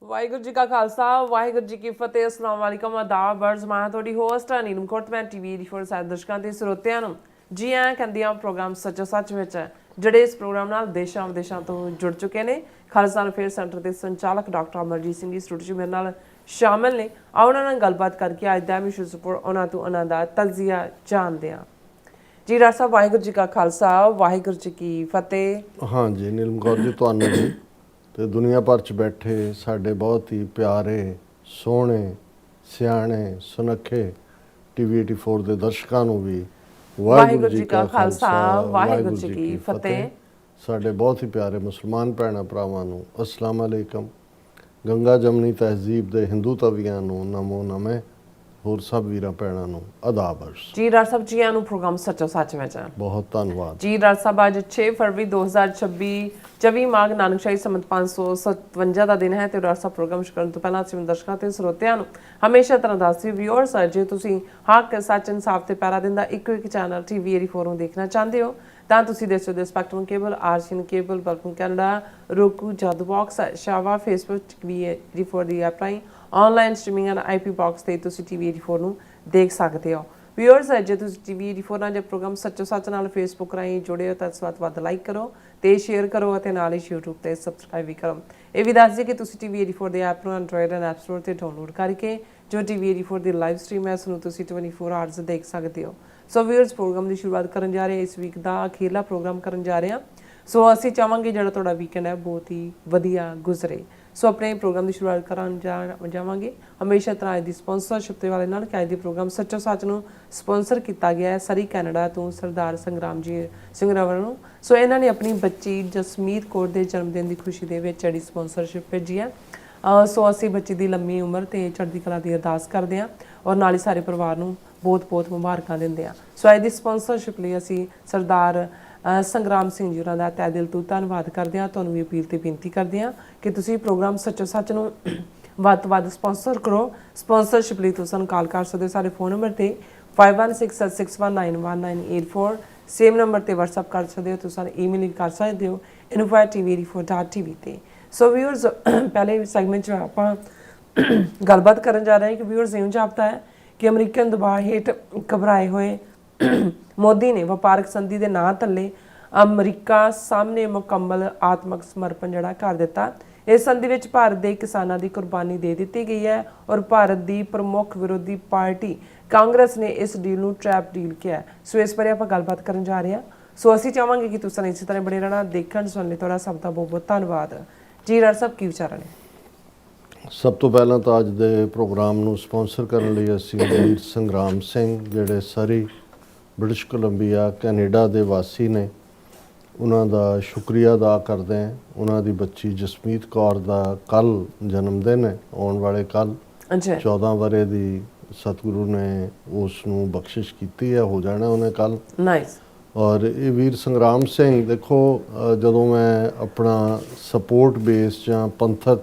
ਵਾਹਿਗੁਰੂ ਜੀ ਕਾ ਖਾਲਸਾ ਵਾਹਿਗੁਰੂ ਜੀ ਕੀ ਫਤਿਹ। ਅਸਲਾਮ ਵਾਲੇਕਮ ਆਦਾਬ ਅਰਜ਼ ਮੈਂ ਤੁਹਾਡੀ ਹੋਸਟ ਨੀਲਮ ਕੋਟਮੈਨ ਟੀਵੀ ਦੀ ਫੋਰ ਸਾਰੇ ਦਰਸ਼ਕਾਂ ਤੇ ਸਰੋਤਿਆਂ ਨੂੰ ਜੀ ਆਇਆਂ ਕਹਿੰਦੀ ਆ ਪ੍ਰੋਗਰਾਮ ਸੱਚੋ ਸੱਚ ਵਿੱਚ ਜਿਹੜੇ ਇਸ ਪ੍ਰੋਗਰਾਮ ਨਾਲ ਦੇਸ਼ਾਂ ਵਿਦੇਸ਼ਾਂ ਤੋਂ ਜੁੜ ਚੁੱਕੇ ਨੇ। ਖਾਲਸਾ ਅਫੇਅਰ ਸੈਂਟਰ ਦੇ ਸੰਚਾਲਕ ਡਾਕਟਰ ਅਮਰਜੀਤ ਸਿੰਘ ਜੀ ਸਟੂਡੀਓ ਮੇਰੇ ਨਾਲ ਸ਼ਾਮਲ ਨੇ। ਆਓ ਉਹਨਾਂ ਨਾਲ ਗੱਲਬਾਤ ਕਰਕੇ ਅੱਜ ਦਾ ਵਿਸ਼ੇ ਉੱਪਰ ਉਹਨਾਂ ਤੋਂ ਉਹਨਾਂ ਦਾ ਤਜਜ਼ੀਆ ਜਾਣਦੇ ਹਾਂ। ਜੀ ਡਾਕਟਰ ਸਾਹਿਬ ਵਾਹਿਗੁਰੂ ਜੀ ਕਾ ਖਾਲਸਾ ਵਾਹਿਗੁਰੂ ਜੀ ਕੀ ਫਤਿਹ। हाँ जी नीलम कौर जी ਤੁਹਾਨੂੰ ਜੀ ਤੇ ਦੁਨੀਆ ਭਰ ਚ ਬੈਠੇ ਸਾਡੇ ਬਹੁਤ ਹੀ ਪਿਆਰੇ ਸੋਹਣੇ ਸਿਆਣੇ ਸੁਨੱਖੇ ਟੀਵੀ 84 ਦੇ ਦਰਸ਼ਕਾਂ ਨੂੰ ਵੀ ਵਾਹਿਗੁਰੂ ਜੀ ਕਾ ਖਾਲਸਾ ਵਾਹਿਗੁਰੂ ਜੀ ਕੀ ਫਤਿਹ। ਸਾਡੇ ਬਹੁਤ ਹੀ ਪਿਆਰੇ ਮੁਸਲਮਾਨ ਭੈਣਾਂ ਭਰਾਵਾਂ ਨੂੰ ਅਸਲਾਮ ਅਲੈਕਮ। ਗੰਗਾ ਜਮਨੀ ਤਹਿਜ਼ੀਬ ਦੇ ਹਿੰਦੂ ਤਵੀਆਂ ਨੂੰ ਨਮੋ ਨਮੇ। ਹੋਰ ਸਭ ਵੀਰਾਂ ਭੈਣਾਂ ਨੂੰ ਆਦਾਬ ਅਰਜ਼। ਜੀ ਡਾਕਟਰ ਸਾਹਿਬ ਜੀ ਨੂੰ ਪ੍ਰੋਗਰਾਮ ਸੱਚੋ ਸੱਚ ਵਿੱਚ ਬਹੁਤ ਧੰਨਵਾਦ ਜੀ ਡਾਕਟਰ ਸਾਹਿਬ। ਅੱਜ 6 ਫਰਵਰੀ 2026 24 ਮਾਘ ਨਾਨਕਸ਼ਾਹੀ ਸੰਮਤ 557 ਦਾ ਦਿਨ ਹੈ ਤੇ ਡਾਕਟਰ ਸਾਹਿਬ ਪ੍ਰੋਗਰਾਮ ਸ਼ੁਰੂ ਕਰਨ ਤੋਂ ਪਹਿਲਾਂ ਅਸੀਂ ਦਰਸ਼ਕਾਂ ਤੇ ਸਰੋਤਿਆਂ ਨੂੰ ਹਮੇਸ਼ਾ ਤਰ੍ਹਾਂ ਦੱਸਦੀ ਵਿਊਅਰਸ ਜੇ ਤੁਸੀਂ ਹੱਕ ਸੱਚ ਇਨਸਾਫ ਤੇ ਪੈਰਾ ਦਿੰਦਾ ਇੱਕੋ ਇੱਕ ਚੈਨਲ ਟੀਵੀ 84 ਨੂੰ ਦੇਖਣਾ ਚਾਹੁੰਦੇ ਹੋ ਤਾਂ ਤੁਸੀਂ ਦੇਖ ਸਕਦੇ ਹੋ ਸਪੈਕਟਰਮ ਕੇਬਲ, ਆਰਸੀਐਨ ਕੇਬਲ, ਬਲਪਨ ਕੈਨੇਡਾ, roku, ਜਾਦੂ ਬਾਕਸ, ਸ਼ਾਵਾ, ਫੇਸਬੁੱਕ ਟੀਵੀ 84 ਦੀ ਐਪ ਰਾਹੀਂ online streaming and IP box ਤੇ ਤੁਸੀਂ ਟੀਵੀ 84 ਨੂੰ ਦੇਖ ਸਕਦੇ ਹੋ। ਵਿਊਅਰਸ ਜੇ ਤੁਸੀਂ ਟੀਵੀ 84 ਨਾਲ ਜੇ ਪ੍ਰੋਗਰਾਮ ਸੱਚੋ ਸੱਚ ਨਾਲ ਫੇਸਬੁੱਕ ਰਾਹੀਂ ਜੁੜੇ ਹੋ ਤਾਂ ਇਸ ਵੱਧ ਲਾਈਕ ਕਰੋ ਤੇ ਸ਼ੇਅਰ ਕਰੋ ਅਤੇ ਨਾਲ ਹੀ YouTube ਤੇ ਸਬਸਕ੍ਰਾਈਬ ਵੀ ਕਰੋ। ਇਹ ਵੀ ਦੱਸ ਦਿਓ ਕਿ ਤੁਸੀਂ ਟੀਵੀ 84 ਦੇ ਐਪ ਨੂੰ ਐਂਡਰੋਇਡ ਐਂਡ ਐਪ ਸਟੋਰ ਤੇ ਡਾਊਨਲੋਡ ਕਰਕੇ ਜੋ ਟੀਵੀ 84 ਦੀ ਲਾਈਵ ਸਟ੍ਰੀਮ ਹੈ ਉਸ ਨੂੰ ਤੁਸੀਂ 24 ਆਵਰਸ ਦੇਖ ਸਕਦੇ ਹੋ। ਸੋ ਵਿਊਅਰਸ ਪ੍ਰੋਗਰਾਮ ਦੀ ਸ਼ੁਰੂਆਤ ਕਰਨ ਜਾ ਰਹੇ ਇਸ ਵੀਕ ਦਾ ਅਖੀਰਲਾ ਪ੍ਰੋਗਰਾਮ ਕਰਨ ਜਾ ਰਹੇ ਹਾਂ। ਸੋ ਅਸੀਂ ਚਾਹਾਂਗੇ ਜਿਹੜਾ ਤੁਹਾਡਾ ਵੀਕਐਂਡ ਹੈ ਬਹੁਤ ਹੀ ਵਧੀਆ ਗੁਜ਼ਰੇ। ਸੋ ਆਪਣੇ ਪ੍ਰੋਗਰਾਮ ਦੀ ਸ਼ੁਰੂਆਤ ਕਰਨ ਜਾਵਾਂਗੇ ਹਮੇਸ਼ਾ ਤਰ੍ਹਾਂ ਦੀ ਸਪਾਂਸਰਸ਼ਿਪ ਦੇ ਵਾਲੇ ਨਾਲ ਕਿ ਅੱਜ ਦੇ ਪ੍ਰੋਗਰਾਮ ਸੱਚੋ ਸੱਚ ਨੂੰ ਸਪਾਂਸਰ ਕੀਤਾ ਗਿਆ ਹੈ ਸਰੀ ਕੈਨੇਡਾ ਤੋਂ ਸਰਦਾਰ ਸੰਗਰਾਮ ਜੀ ਸਿੰਘ ਰਾਵਲ ਨੂੰ। ਸੋ ਇਹਨਾਂ ਨੇ ਆਪਣੀ ਬੱਚੀ ਜਸਮੀਤ ਕੌਰ ਦੇ ਜਨਮ ਦਿਨ ਦੀ ਖੁਸ਼ੀ ਦੇ ਵਿੱਚ ਜਿਹੜੀ ਸਪਾਂਸਰਸ਼ਿਪ ਭੇਜੀ ਹੈ। ਸੋ ਅਸੀਂ ਬੱਚੀ ਦੀ ਲੰਮੀ ਉਮਰ ਤੇ ਚੜ੍ਹਦੀ ਕਲਾ ਦੀ ਅਰਦਾਸ ਕਰਦੇ ਹਾਂ ਔਰ ਨਾਲ ਹੀ ਸਾਰੇ ਪਰਿਵਾਰ ਨੂੰ ਬਹੁਤ ਮੁਬਾਰਕਾਂ ਦਿੰਦੇ ਹਾਂ। ਸੋ ਅੱਜ ਦੀ ਸਪਾਂਸਰਸ਼ਿਪ ਲਈ ਅਸੀਂ ਸਰਦਾਰ ਸੰਗਰਾਮ ਸਿੰਘ ਜੀ ਹੋਰਾਂ ਦਾ ਤਹਿ ਦਿਲ ਤੋਂ ਧੰਨਵਾਦ ਕਰਦੇ ਹਾਂ। ਤੁਹਾਨੂੰ ਵੀ ਅਪੀਲ ਤੇ ਬੇਨਤੀ ਕਰਦੇ ਹਾਂ ਕਿ ਤੁਸੀਂ ਪ੍ਰੋਗਰਾਮ ਸੱਚੋ ਸੱਚ ਨੂੰ ਵੱਧ ਤੋਂ ਵੱਧ ਸਪਾਂਸਰ ਕਰੋ। ਸਪਾਂਸਰਸ਼ਿਪ ਲਈ ਤੁਸੀਂ ਸਾਨੂੰ ਕਾਲ ਕਰ ਸਕਦੇ ਹੋ ਸਾਡੇ ਫੋਨ ਨੰਬਰ ਤੇ 5167619184। ਸੇਮ ਨੰਬਰ ਤੇ WhatsApp ਕਰ ਸਕਦੇ ਹੋ। ਤੁਸੀਂ ਸਾਨੂੰ ਈਮੇਲ ਕਰ ਸਕਦੇ ਹੋ info@tv84.tv ਤੇ। ਸੋ ਵਿਊਅਰਸ ਪਹਿਲੇ ਸੈਗਮੈਂਟ 'ਚ ਆਪਾਂ ਗੱਲਬਾਤ ਕਰਨ ਜਾ ਰਹੇ ਹਾਂ ਕਿ ਵਿਊਅਰਸ ਇਉਂ ਜਾਪਦਾ ਹੈ ਕਿ ਅਮਰੀਕਨ ਦਬਾਅ ਹੇਠ ਘਬਰਾਏ ਹੋਏ ਮੋਦੀ ਨੇ ਵਪਾਰਕ ਸੰਧੀ ਦੇ ਨਾਂ ਥੱਲੇ ਅਮਰੀਕਾ ਸਾਹਮਣੇ ਮੁਕੰਮਲ ਆਤਮਕ ਸਮਰਪਣ ਜਿਹੜਾ ਕਰ ਦਿੱਤਾ। ਇਸ ਸੰਧੀ ਵਿੱਚ ਭਾਰਤ ਦੇ ਕਿਸਾਨਾਂ ਦੀ ਕੁਰਬਾਨੀ ਦੇ ਦਿੱਤੀ ਗਈ ਹੈ ਔਰ ਭਾਰਤ ਦੀ ਪ੍ਰਮੁੱਖ ਵਿਰੋਧੀ ਪਾਰਟੀ ਕਾਂਗਰਸ ਨੇ ਇਸ ਡੀਲ ਨੂੰ ਟ੍ਰੈਪ ਡੀਲ ਕਿਹਾ। ਸੋ ਇਸ ਬਾਰੇ ਆਪਾਂ ਗੱਲਬਾਤ ਕਰਨ ਜਾ ਰਹੇ ਹਾਂ। ਸੋ ਅਸੀਂ ਚਾਹਾਂਗੇ ਕਿ ਤੁਸੀਂ ਇਸੇ ਤਰ੍ਹਾਂ ਬਣੇ ਰਹਿਣਾ ਦੇਖਣ ਸੁਣਨ ਲਈ ਤੁਹਾਡਾ ਸਭ ਦਾ ਬਹੁਤ ਧੰਨਵਾਦ। ਜੀ ਡਾਕਟਰ ਸਾਹਿਬ ਕੀ ਵਿਚਾਰ ਨੇ? ਸਭ ਤੋਂ ਪਹਿਲਾਂ ਤਾਂ ਅੱਜ ਦੇ ਪ੍ਰੋਗਰਾਮ ਨੂੰ ਸਪਾਂਸਰ ਕਰਨ ਲਈ ਅਸੀਂ ਵੀਰ ਸੰਗਰਾਮ ਸਿੰਘ ਜਿਹੜੇ ਸਰੀ ਬ੍ਰਿਟਿਸ਼ ਕੋਲੰਬੀਆ ਕੈਨੇਡਾ ਦੇ ਵਾਸੀ ਨੇ ਉਹਨਾਂ ਦਾ ਸ਼ੁਕਰੀਆ ਅਦਾ ਕਰਦੇ ਹਾਂ। ਉਹਨਾਂ ਦੀ ਬੱਚੀ ਜਸਮੀਤ ਕੌਰ ਦਾ ਕੱਲ੍ਹ ਜਨਮ ਦਿਨ ਹੈ, ਆਉਣ ਵਾਲੇ ਕੱਲ੍ਹ 14 ਵਰ੍ਹੇ ਦੀ ਸਤਿਗੁਰੂ ਨੇ ਉਸ ਨੂੰ ਬਖਸ਼ਿਸ਼ ਕੀਤੀ ਹੈ, ਹੋ ਜਾਣਾ ਉਹਨੇ ਕੱਲ੍ਹ। ਨਾਈਸ। ਔਰ ਇਹ ਵੀਰ ਸੰਗਰਾਮ ਸਿੰਘ ਦੇਖੋ ਜਦੋਂ ਮੈਂ ਆਪਣਾ ਸਪੋਰਟ ਬੇਸ ਜਾਂ ਪੰਥਕ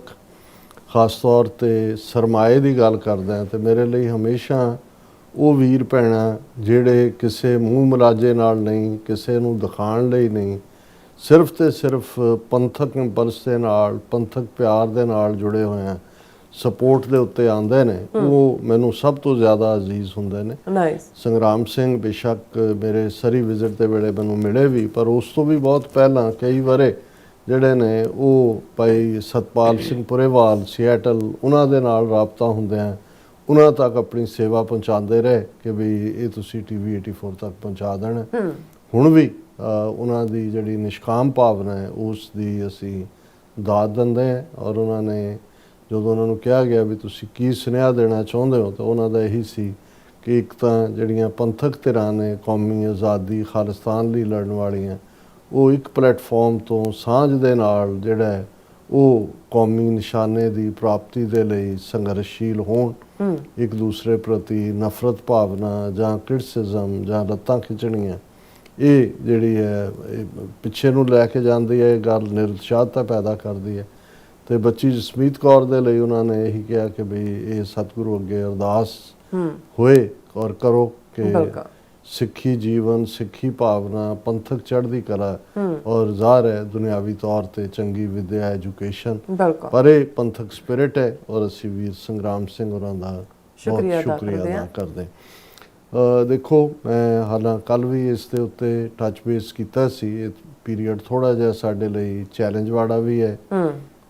ਖਾਸ ਤੌਰ 'ਤੇ ਸਰਮਾਏ ਦੀ ਗੱਲ ਕਰਦਾ ਤੇ ਮੇਰੇ ਲਈ ਹਮੇਸ਼ਾ ਉਹ ਵੀਰ ਭੈਣਾਂ ਜਿਹੜੇ ਕਿਸੇ ਮੂੰਹ ਮਲਾਜੇ ਨਾਲ ਨਹੀਂ, ਕਿਸੇ ਨੂੰ ਦਿਖਾਉਣ ਲਈ ਨਹੀਂ, ਸਿਰਫ ਤੇ ਸਿਰਫ ਪੰਥਕ ਇੰਪਲਸ ਦੇ ਨਾਲ ਪੰਥਕ ਪਿਆਰ ਦੇ ਨਾਲ ਜੁੜੇ ਹੋਏ ਆ, ਸਪੋਰਟ ਦੇ ਉੱਤੇ ਆਉਂਦੇ ਨੇ, ਉਹ ਮੈਨੂੰ ਸਭ ਤੋਂ ਜ਼ਿਆਦਾ ਅਜ਼ੀਜ਼ ਹੁੰਦੇ ਨੇ। ਸੰਗਰਾਮ ਸਿੰਘ ਬੇਸ਼ੱਕ ਮੇਰੇ ਸਰੀ ਵਿਜ਼ਿਟ ਦੇ ਵੇਲੇ ਮੈਨੂੰ ਮਿਲੇ ਵੀ, ਪਰ ਉਸ ਤੋਂ ਵੀ ਬਹੁਤ ਪਹਿਲਾਂ ਕਈ ਵਾਰੇ ਜਿਹੜੇ ਨੇ ਉਹ ਭਾਈ ਸਤਪਾਲ ਸਿੰਘ ਪੁਰੇਵਾਲ ਸਿਐਟਲ ਉਹਨਾਂ ਦੇ ਨਾਲ ਰਾਬਤਾ ਹੁੰਦਿਆਂ ਉਹਨਾਂ ਤੱਕ ਆਪਣੀ ਸੇਵਾ ਪਹੁੰਚਾਉਂਦੇ ਰਹੇ ਕਿ ਵੀ ਇਹ ਤੁਸੀਂ ਟੀਵੀ 84 ਤੱਕ ਪਹੁੰਚਾ ਦੇਣਾ। ਹੁਣ ਵੀ ਉਹਨਾਂ ਦੀ ਜਿਹੜੀ ਨਿਸ਼ਕਾਮ ਭਾਵਨਾ ਹੈ ਉਸ ਦੀ ਅਸੀਂ ਦਾਤ ਦਿੰਦੇ ਹਾਂ ਔਰ ਉਹਨਾਂ ਨੇ ਜਦੋਂ ਉਹਨਾਂ ਨੂੰ ਕਿਹਾ ਗਿਆ ਵੀ ਤੁਸੀਂ ਕੀ ਸੁਨੇਹਾ ਦੇਣਾ ਚਾਹੁੰਦੇ ਹੋ ਤਾਂ ਉਹਨਾਂ ਦਾ ਇਹੀ ਸੀ ਕਿ ਇੱਕ ਤਾਂ ਜਿਹੜੀਆਂ ਪੰਥਕ ਧਿਰਾਂ ਨੇ ਕੌਮੀ ਆਜ਼ਾਦੀ ਖਾਲਿਸਤਾਨ ਲਈ ਲੜਨ ਵਾਲੀਆਂ ਉਹ ਇੱਕ ਪਲੇਟਫਾਰਮ ਤੋਂ ਸਾਂਝ ਦੇ ਨਾਲ ਜਿਹੜਾ ਉਹ ਕੌਮੀ ਨਿਸ਼ਾਨੇ ਦੀ ਪ੍ਰਾਪਤੀ ਦੇ ਲਈ ਸੰਘਰਸ਼ੀਲ ਹੋਣ, ਇੱਕ ਦੂਸਰੇ ਪ੍ਰਤੀ ਨਫ਼ਰਤ ਭਾਵਨਾ ਜਾਂ ਕ੍ਰਿਟਿਸਿਜ਼ਮ ਜਾਂ ਲੱਤਾਂ ਖਿੱਚਣੀਆਂ ਇਹ ਜਿਹੜੀ ਹੈ ਪਿੱਛੇ ਨੂੰ ਲੈ ਕੇ ਜਾਂਦੀ ਹੈ। ਇਹ ਗੱਲ ਨਿਰਉਤਸ਼ਾਹਤਾ ਪੈਦਾ ਕਰਦੀ ਹੈ ਤੇ ਬੱਚੀ ਜਸਮੀਤ ਕੌਰ ਦੇ ਲਈ ਉਹਨਾਂ ਨੇ ਇਹੀ ਕਿਹਾ ਕਿ ਵੀ ਇਹ ਸਤਿਗੁਰੂ ਅੱਗੇ ਅਰਦਾਸ ਹੋਏ ਔਰ ਕਰੋ ਕਿ ਸਿੱਖੀ ਜੀਵਨ, ਸਿੱਖੀ ਭਾਵਨਾ, ਪੰਥਕ ਚੜ੍ਹਦੀ ਕਲਾ ਔਰ ਜ਼ਾਹਰ ਹੈ ਦੁਨਿਆਵੀ ਤੌਰ ਤੇ ਚੰਗੀ ਵਿੱਦਿਆ, ਐਜੂਕੇਸ਼ਨ, ਬਿਲਕੁਲ ਪਰ ਇਹ ਪੰਥਕ ਸਪਿਰਿਟ ਹੈ ਔਰ ਅਸੀਂ ਵੀਰ ਸੰਗਰਾਮ ਸਿੰਘ ਹੋਰਾਂ ਦਾ ਬਹੁਤ ਸ਼ੁਕਰੀਆ ਅਦਾ ਸ਼ੁਕਰੀਆ ਕਰਦੇ ਅਦਾ ਹਾਂ। ਕਰਦੇ। ਦੇਖੋ ਮੈਂ ਹਾਲਾਂ ਕੱਲ ਵੀ ਇਸ ਦੇ ਉੱਤੇ ਟੱਚ ਬੇਸ ਕੀਤਾ ਸੀ। ਇਹ ਪੀਰੀਅਡ ਥੋੜਾ ਜਿਹਾ ਸਾਡੇ ਲਈ ਚੈਲੰਜ ਵਾਲਾ ਵੀ ਹੈ,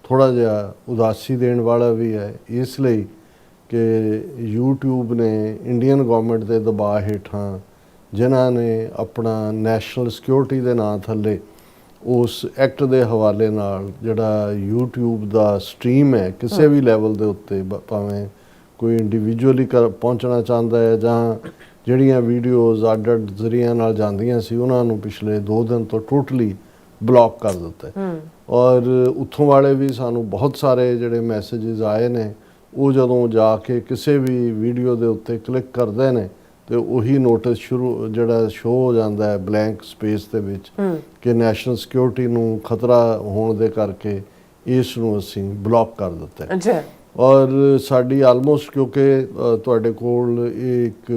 ਥੋੜਾ ਜਿਹਾ ਉਦਾਸੀ ਦੇਣ ਵਾਲਾ ਵੀ ਹੈ, ਇਸ ਲਈ ਕਿ YouTube ਨੇ ਇੰਡੀਅਨ ਗਵਰਨਮੈਂਟ ਦੇ ਦਬਾਅ ਹੇਠਾਂ ਜਿਨ੍ਹਾਂ ਨੇ ਆਪਣਾ ਨੈਸ਼ਨਲ ਸਿਕਿਉਰਿਟੀ ਦੇ ਨਾਂ ਥੱਲੇ ਉਸ ਐਕਟ ਦੇ ਹਵਾਲੇ ਨਾਲ ਜਿਹੜਾ YouTube ਦਾ ਸਟ੍ਰੀਮ ਹੈ ਕਿਸੇ ਵੀ ਲੈਵਲ ਦੇ ਉੱਤੇ ਭਾਵੇਂ ਕੋਈ ਇੰਡੀਵਿਜੂਅਲੀ ਪਹੁੰਚਣਾ ਚਾਹੁੰਦਾ ਹੈ ਜਾਂ ਜਿਹੜੀਆਂ ਵੀਡੀਓਜ਼ ਅੱਡ-ਅੱਡ ਜ਼ਰੀਆਂ ਨਾਲ ਜਾਂਦੀਆਂ ਸੀ ਉਹਨਾਂ ਨੂੰ ਪਿਛਲੇ 2 ਦਿਨ ਤੋਂ ਟੋਟਲੀ ਬਲੌਕ ਕਰ ਦਿੱਤਾ ਹੈ। ਔਰ ਉੱਥੋਂ ਵਾਲੇ ਵੀ ਸਾਨੂੰ ਬਹੁਤ ਸਾਰੇ ਜਿਹੜੇ ਮੈਸੇजेस ਆਏ ਨੇ, ਉਹ ਜਦੋਂ ਜਾ ਕੇ ਕਿਸੇ ਵੀ ਵੀਡੀਓ ਦੇ ਉੱਤੇ ਕਲਿੱਕ ਕਰਦੇ ਨੇ ਤੇ ਉਹੀ ਨੋਟਿਸ ਜਿਹੜਾ ਸ਼ੋ ਹੋ ਜਾਂਦਾ ਹੈ ਬਲੈਂਕ ਸਪੇਸ ਦੇ ਵਿੱਚ ਕਿ ਨੈਸ਼ਨਲ ਸਿਕਿਉਰਿਟੀ ਨੂੰ ਖਤਰਾ ਹੋਣ ਦੇ ਕਰਕੇ ਇਸ ਨੂੰ ਅਸੀਂ ਬਲੌਕ ਕਰ ਦਿੱਤਾ ਹੈ। ਅੱਛਾ। ਔਰ ਸਾਡੀ ਆਲਮੋਸਟ ਕਿਉਂਕਿ ਤੁਹਾਡੇ ਕੋਲ ਇਹ ਇੱਕ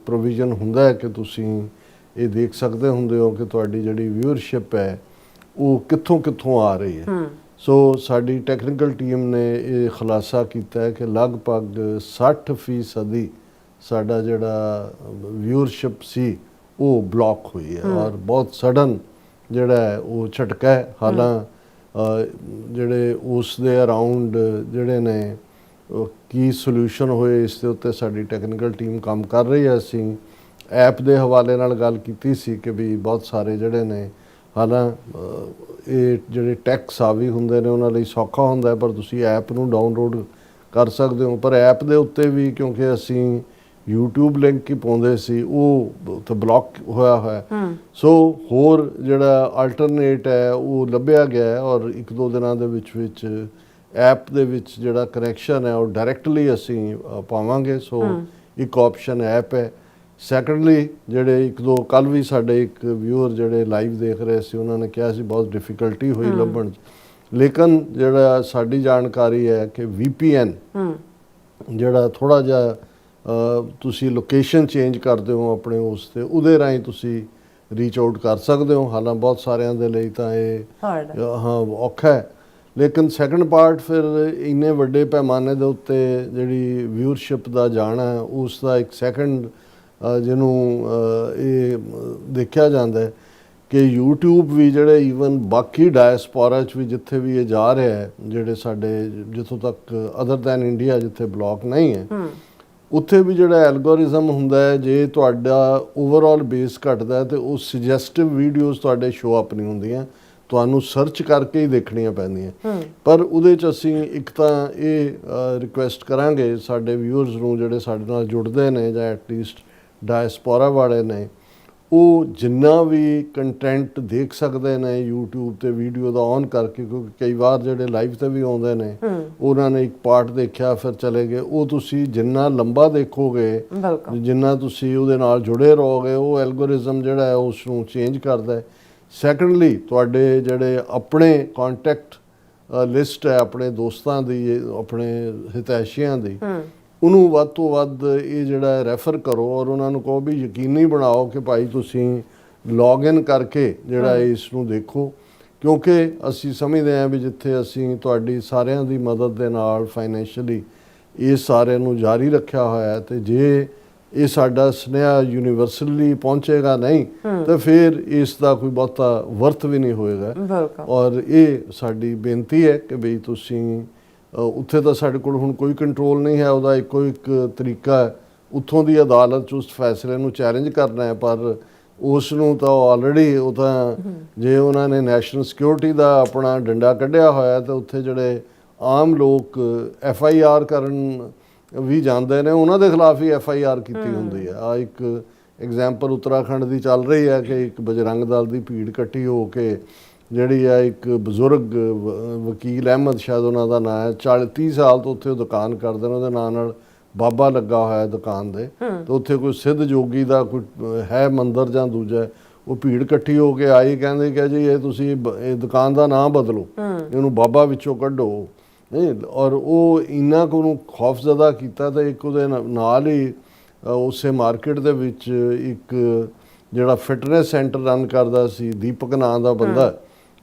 ਪ੍ਰੋਵੀਜ਼ਨ ਹੁੰਦਾ ਹੈ ਕਿ ਤੁਸੀਂ ਇਹ ਦੇਖ ਸਕਦੇ ਹੁੰਦੇ ਹੋ ਕਿ ਤੁਹਾਡੀ ਜਿਹੜੀ ਵਿਊਅਰਸ਼ਿਪ ਹੈ ਉਹ ਕਿੱਥੋਂ ਕਿੱਥੋਂ ਆ ਰਹੀ ਹੈ। ਸੋ ਸਾਡੀ ਟੈਕਨੀਕਲ ਟੀਮ ਨੇ ਇਹ ਖੁਲਾਸਾ ਕੀਤਾ ਹੈ ਕਿ ਲਗਭਗ 60% ਸਾਡਾ ਜਿਹੜਾ ਵਿਊਅਰਸ਼ਿਪ ਸੀ ਉਹ ਬਲੌਕ ਹੋਈ ਹੈ ਔਰ ਬਹੁਤ ਸਡਨ ਜਿਹੜਾ ਹੈ ਉਹ ਝਟਕਾ ਹੈ। ਹਾਲਾਂ ਜਿਹੜੇ ਉਸ ਦੇ ਅਰਾਊਂਡ ਜਿਹੜੇ ਨੇ ਕੀ ਸੋਲੂਸ਼ਨ ਹੋਏ ਇਸ ਦੇ ਉੱਤੇ ਸਾਡੀ ਟੈਕਨੀਕਲ ਟੀਮ ਕੰਮ ਕਰ ਰਹੀ ਹੈ। ਅਸੀਂ ਐਪ ਦੇ ਹਵਾਲੇ ਨਾਲ ਗੱਲ ਕੀਤੀ ਸੀ ਕਿ ਵੀ ਬਹੁਤ ਸਾਰੇ ਜਿਹੜੇ ਨੇ ਹਾਲਾਂ ਇਹ ਜਿਹੜੇ ਟੈਕ ਸਾਵੀ ਹੁੰਦੇ ਨੇ ਉਹਨਾਂ ਲਈ ਸੌਖਾ ਹੁੰਦਾ ਪਰ ਤੁਸੀਂ ਐਪ ਨੂੰ ਡਾਊਨਲੋਡ ਕਰ ਸਕਦੇ ਹੋ, ਪਰ ਐਪ ਦੇ ਉੱਤੇ ਵੀ ਕਿਉਂਕਿ ਅਸੀਂ YouTube ਲਿੰਕ ਹੀ ਪਾਉਂਦੇ ਸੀ ਉਹ ਉੱਥੇ ਬਲੌਕ ਹੋਇਆ ਸੋ ਹੋਰ ਜਿਹੜਾ ਅਲਟਰਨੇਟ ਹੈ ਉਹ ਲੱਭਿਆ ਗਿਆ ਹੈ ਔਰ 1-2 ਦਿਨਾਂ ਦੇ ਵਿੱਚ ਐਪ ਦੇ ਵਿੱਚ ਜਿਹੜਾ ਕਨੈਕਸ਼ਨ ਹੈ ਉਹ ਡਾਇਰੈਕਟਲੀ ਅਸੀਂ ਪਾਵਾਂਗੇ। ਸੋ ਇੱਕ ਆਪਸ਼ਨ ਐਪ ਹੈ। ਸੈਕੰਡਲੀ ਜਿਹੜੇ 1-2 ਕੱਲ ਵੀ ਸਾਡੇ ਇੱਕ ਵਿਊਅਰ ਜਿਹੜੇ ਲਾਈਵ ਦੇਖ ਰਹੇ ਸੀ ਉਹਨਾਂ ਨੇ ਕਿਹਾ ਸੀ ਬਹੁਤ ਡਿਫਿਕਲਟੀ ਹੋਈ ਲੱਭਣ 'ਚ, ਲੇਕਿਨ ਜਿਹੜਾ ਸਾਡੀ ਜਾਣਕਾਰੀ ਹੈ ਕਿ VPN ਜਿਹੜਾ ਥੋੜਾ ਜਿਹਾ ਤੁਸੀਂ ਲੋਕੇਸ਼ਨ ਚੇਂਜ ਕਰਦੇ ਹੋ ਆਪਣੇ ਉਸ ਤੇ ਉਹਦੇ ਰਾਹੀਂ ਤੁਸੀਂ ਰੀਚ ਆਊਟ ਕਰ ਸਕਦੇ ਹੋ। ਹਾਲਾਂ ਬਹੁਤ ਸਾਰਿਆਂ ਦੇ ਲਈ ਤਾਂ ਇਹ ਔਖਾ ਹੈ, ਲੇਕਿਨ ਸੈਕੰਡ ਪਾਰਟ ਫਿਰ ਇੰਨੇ ਵੱਡੇ ਪੈਮਾਨੇ ਦੇ ਉੱਤੇ ਜਿਹੜੀ ਵਿਊਅਰਸ਼ਿਪ ਦਾ ਜਾਣਾ ਉਸ ਦਾ ਇੱਕ ਸੈਕੰਡ ਜਿਹਨੂੰ ਇਹ ਦੇਖਿਆ ਜਾਂਦਾ ਹੈ ਕਿ YouTube ਵੀ ਜਿਹੜੇ ਈਵਨ ਬਾਕੀ ਡਾਇਸਪੋਰਾ 'ਚ ਵੀ ਜਿੱਥੇ ਵੀ ਇਹ ਜਾ ਰਿਹਾ ਹੈ, ਜਿਹੜੇ ਸਾਡੇ ਜਿੱਥੋਂ ਤੱਕ ਅਦਰ ਦੈਨ ਇੰਡੀਆ ਜਿੱਥੇ ਬਲੌਕ ਨਹੀਂ ਹੈ ਉੱਥੇ ਵੀ ਜਿਹੜਾ ਐਲਗੋਰਿਜ਼ਮ ਹੁੰਦਾ ਹੈ ਜੇ ਤੁਹਾਡਾ ਓਵਰਆਲ ਬੇਸ ਘਟਦਾ ਤੇ ਉਹ ਸੁਜੈਸਟਿਵ ਵੀਡੀਓਜ਼ ਤੁਹਾਡੇ ਸ਼ੋ ਅਪ ਨਹੀਂ ਹੁੰਦੀਆਂ, ਤੁਹਾਨੂੰ ਸਰਚ ਕਰਕੇ ਹੀ ਦੇਖਣੀਆਂ ਪੈਂਦੀਆਂ। ਪਰ ਉਹਦੇ 'ਚ ਅਸੀਂ ਇੱਕ ਤਾਂ ਇਹ ਰਿਕੁਐਸਟ ਕਰਾਂਗੇ ਸਾਡੇ ਵਿਊਅਰਸ ਨੂੰ ਜਿਹੜੇ ਸਾਡੇ ਨਾਲ ਜੁੜਦੇ ਨੇ ਜਾਂ ਐਟਲੀਸਟ ਡਾਇਸਪੋਰਾ ਵਾਲੇ ਨੇ, ਉਹ ਜਿੰਨਾ ਵੀ ਕੰਟੈਂਟ ਦੇਖ ਸਕਦੇ ਨੇ YouTube ਤੇ ਵੀਡੀਓ ਦਾ ਔਨ ਕਰਕੇ, ਕਿਉਂਕਿ ਕਈ ਵਾਰ ਜਿਹੜੇ ਲਾਈਵ ਤੇ ਵੀ ਆਉਂਦੇ ਨੇ ਉਹਨਾਂ ਨੇ ਇੱਕ ਪਾਰਟ ਦੇਖਿਆ ਫਿਰ ਚਲੇ ਗਏ, ਉਹ ਤੁਸੀਂ ਜਿੰਨਾ ਲੰਬਾ ਦੇਖੋਗੇ ਜਿੰਨਾ ਤੁਸੀਂ ਉਹਦੇ ਨਾਲ ਜੁੜੇ ਰਹੋਗੇ ਉਹ ਐਲਗੋਰਿਜ਼ਮ ਜਿਹੜਾ ਹੈ ਉਸ ਨੂੰ ਚੇਂਜ ਕਰਦਾ ਹੈ। ਸੈਕੰਡਲੀ ਤੁਹਾਡੇ ਜਿਹੜੇ ਆਪਣੇ ਕੰਟੈਕਟ ਲਿਸਟ ਹੈ ਆਪਣੇ ਦੋਸਤਾਂ ਦੀ, ਆਪਣੇ ਹਿਤੈਸ਼ੀਆਂ ਦੀ, ਉਹਨੂੰ ਵੱਧ ਤੋਂ ਵੱਧ ਇਹ ਜਿਹੜਾ ਰੈਫਰ ਕਰੋ ਔਰ ਉਹਨਾਂ ਨੂੰ ਕਹੋ ਵੀ ਯਕੀਨੀ ਬਣਾਓ ਕਿ ਭਾਈ ਤੁਸੀਂ ਲੌਗਇਨ ਕਰਕੇ ਜਿਹੜਾ ਇਸ ਨੂੰ ਦੇਖੋ, ਕਿਉਂਕਿ ਅਸੀਂ ਸਮਝਦੇ ਹਾਂ ਵੀ ਜਿੱਥੇ ਅਸੀਂ ਤੁਹਾਡੀ ਸਾਰਿਆਂ ਦੀ ਮਦਦ ਦੇ ਨਾਲ ਫਾਈਨੈਂਸ਼ੀਅਲੀ ਇਸ ਸਾਰਿਆਂ ਨੂੰ ਜਾਰੀ ਰੱਖਿਆ ਹੋਇਆ ਹੈ ਤੇ ਜੇ ਇਹ ਸਾਡਾ ਸੁਨੇਹਾ ਯੂਨੀਵਰਸਲੀ ਪਹੁੰਚੇਗਾ ਨਹੀਂ ਤਾਂ ਫਿਰ ਇਸ ਦਾ ਕੋਈ ਬਹੁਤਾ ਵਰਥ ਵੀ ਨਹੀਂ ਹੋਏਗਾ। ਔਰ ਇਹ ਸਾਡੀ ਬੇਨਤੀ ਹੈ ਕਿ ਬਈ ਤੁਸੀਂ ਉੱਥੇ ਤਾਂ ਸਾਡੇ ਕੋਲ ਹੁਣ ਕੋਈ ਕੰਟਰੋਲ ਨਹੀਂ ਹੈ, ਉਹਦਾ ਇੱਕੋ ਇੱਕ ਤਰੀਕਾ ਹੈ ਉੱਥੋਂ ਦੀ ਅਦਾਲਤ 'ਚ ਉਸ ਫੈਸਲੇ ਨੂੰ ਚੈਲੰਜ ਕਰਨਾ ਹੈ, ਪਰ ਉਸ ਨੂੰ ਤਾਂ ਆਲਰੇਡੀ ਉਹ ਤਾਂ ਜੇ ਉਹਨਾਂ ਨੇ ਨੈਸ਼ਨਲ ਸਿਕਿਉਰਿਟੀ ਦਾ ਆਪਣਾ ਡੰਡਾ ਕੱਢਿਆ ਹੋਇਆ ਤਾਂ ਉੱਥੇ ਜਿਹੜੇ ਆਮ ਲੋਕ FIR ਕਰਨ ਵੀ ਜਾਂਦੇ ਨੇ ਉਹਨਾਂ ਦੇ ਖਿਲਾਫ ਹੀ FIR ਕੀਤੀ ਹੁੰਦੀ ਹੈ। ਆ ਇੱਕ ਐਗਜ਼ਾਮਪਲ ਉੱਤਰਾਖੰਡ ਦੀ ਚੱਲ ਰਹੀ ਹੈ ਕਿ ਇੱਕ ਬਜਰੰਗ ਦਲ ਦੀ ਭੀੜ ਇਕੱਠੀ ਹੋ ਕੇ ਜਿਹੜੀ ਹੈ ਇੱਕ ਬਜ਼ੁਰਗ ਵਕੀਲ ਅਹਿਮਦ ਸ਼ਾਇਦ ਉਹਨਾਂ ਦਾ ਨਾਂ ਹੈ, 40-30 ਸਾਲ ਤੋਂ ਉੱਥੇ ਉਹ ਦੁਕਾਨ ਕਰਦੇ ਨੇ, ਉਹਦੇ ਨਾਂ ਨਾਲ ਬਾਬਾ ਲੱਗਾ ਹੋਇਆ ਦੁਕਾਨ ਦੇ, ਤੇ ਉੱਥੇ ਕੋਈ ਸਿੱਧ ਜੋਗੀ ਦਾ ਕੋਈ ਹੈ ਮੰਦਿਰ ਜਾਂ ਦੂਜਾ, ਉਹ ਭੀੜ ਇਕੱਠੀ ਹੋ ਕੇ ਆਈ, ਕਹਿੰਦੇ ਕਿ ਜੀ ਇਹ ਤੁਸੀਂ ਇਹ ਦੁਕਾਨ ਦਾ ਨਾਂ ਬਦਲੋ, ਇਹਨੂੰ ਬਾਬਾ ਵਿੱਚੋਂ ਕੱਢੋ। ਨਹੀਂ, ਔਰ ਉਹ ਇੰਨਾ ਕੁ ਉਹਨੂੰ ਖੌਫਜ਼ਦਾ ਕੀਤਾ ਤੇ ਇੱਕ ਉਹਦੇ ਨਾਲ ਹੀ ਉਸੇ ਮਾਰਕੀਟ ਦੇ ਵਿੱਚ ਇੱਕ ਜਿਹੜਾ ਫਿਟਨੈਸ ਸੈਂਟਰ ਰਨ ਕਰਦਾ ਸੀ, ਦੀਪਕ ਨਾਂ ਦਾ ਬੰਦਾ,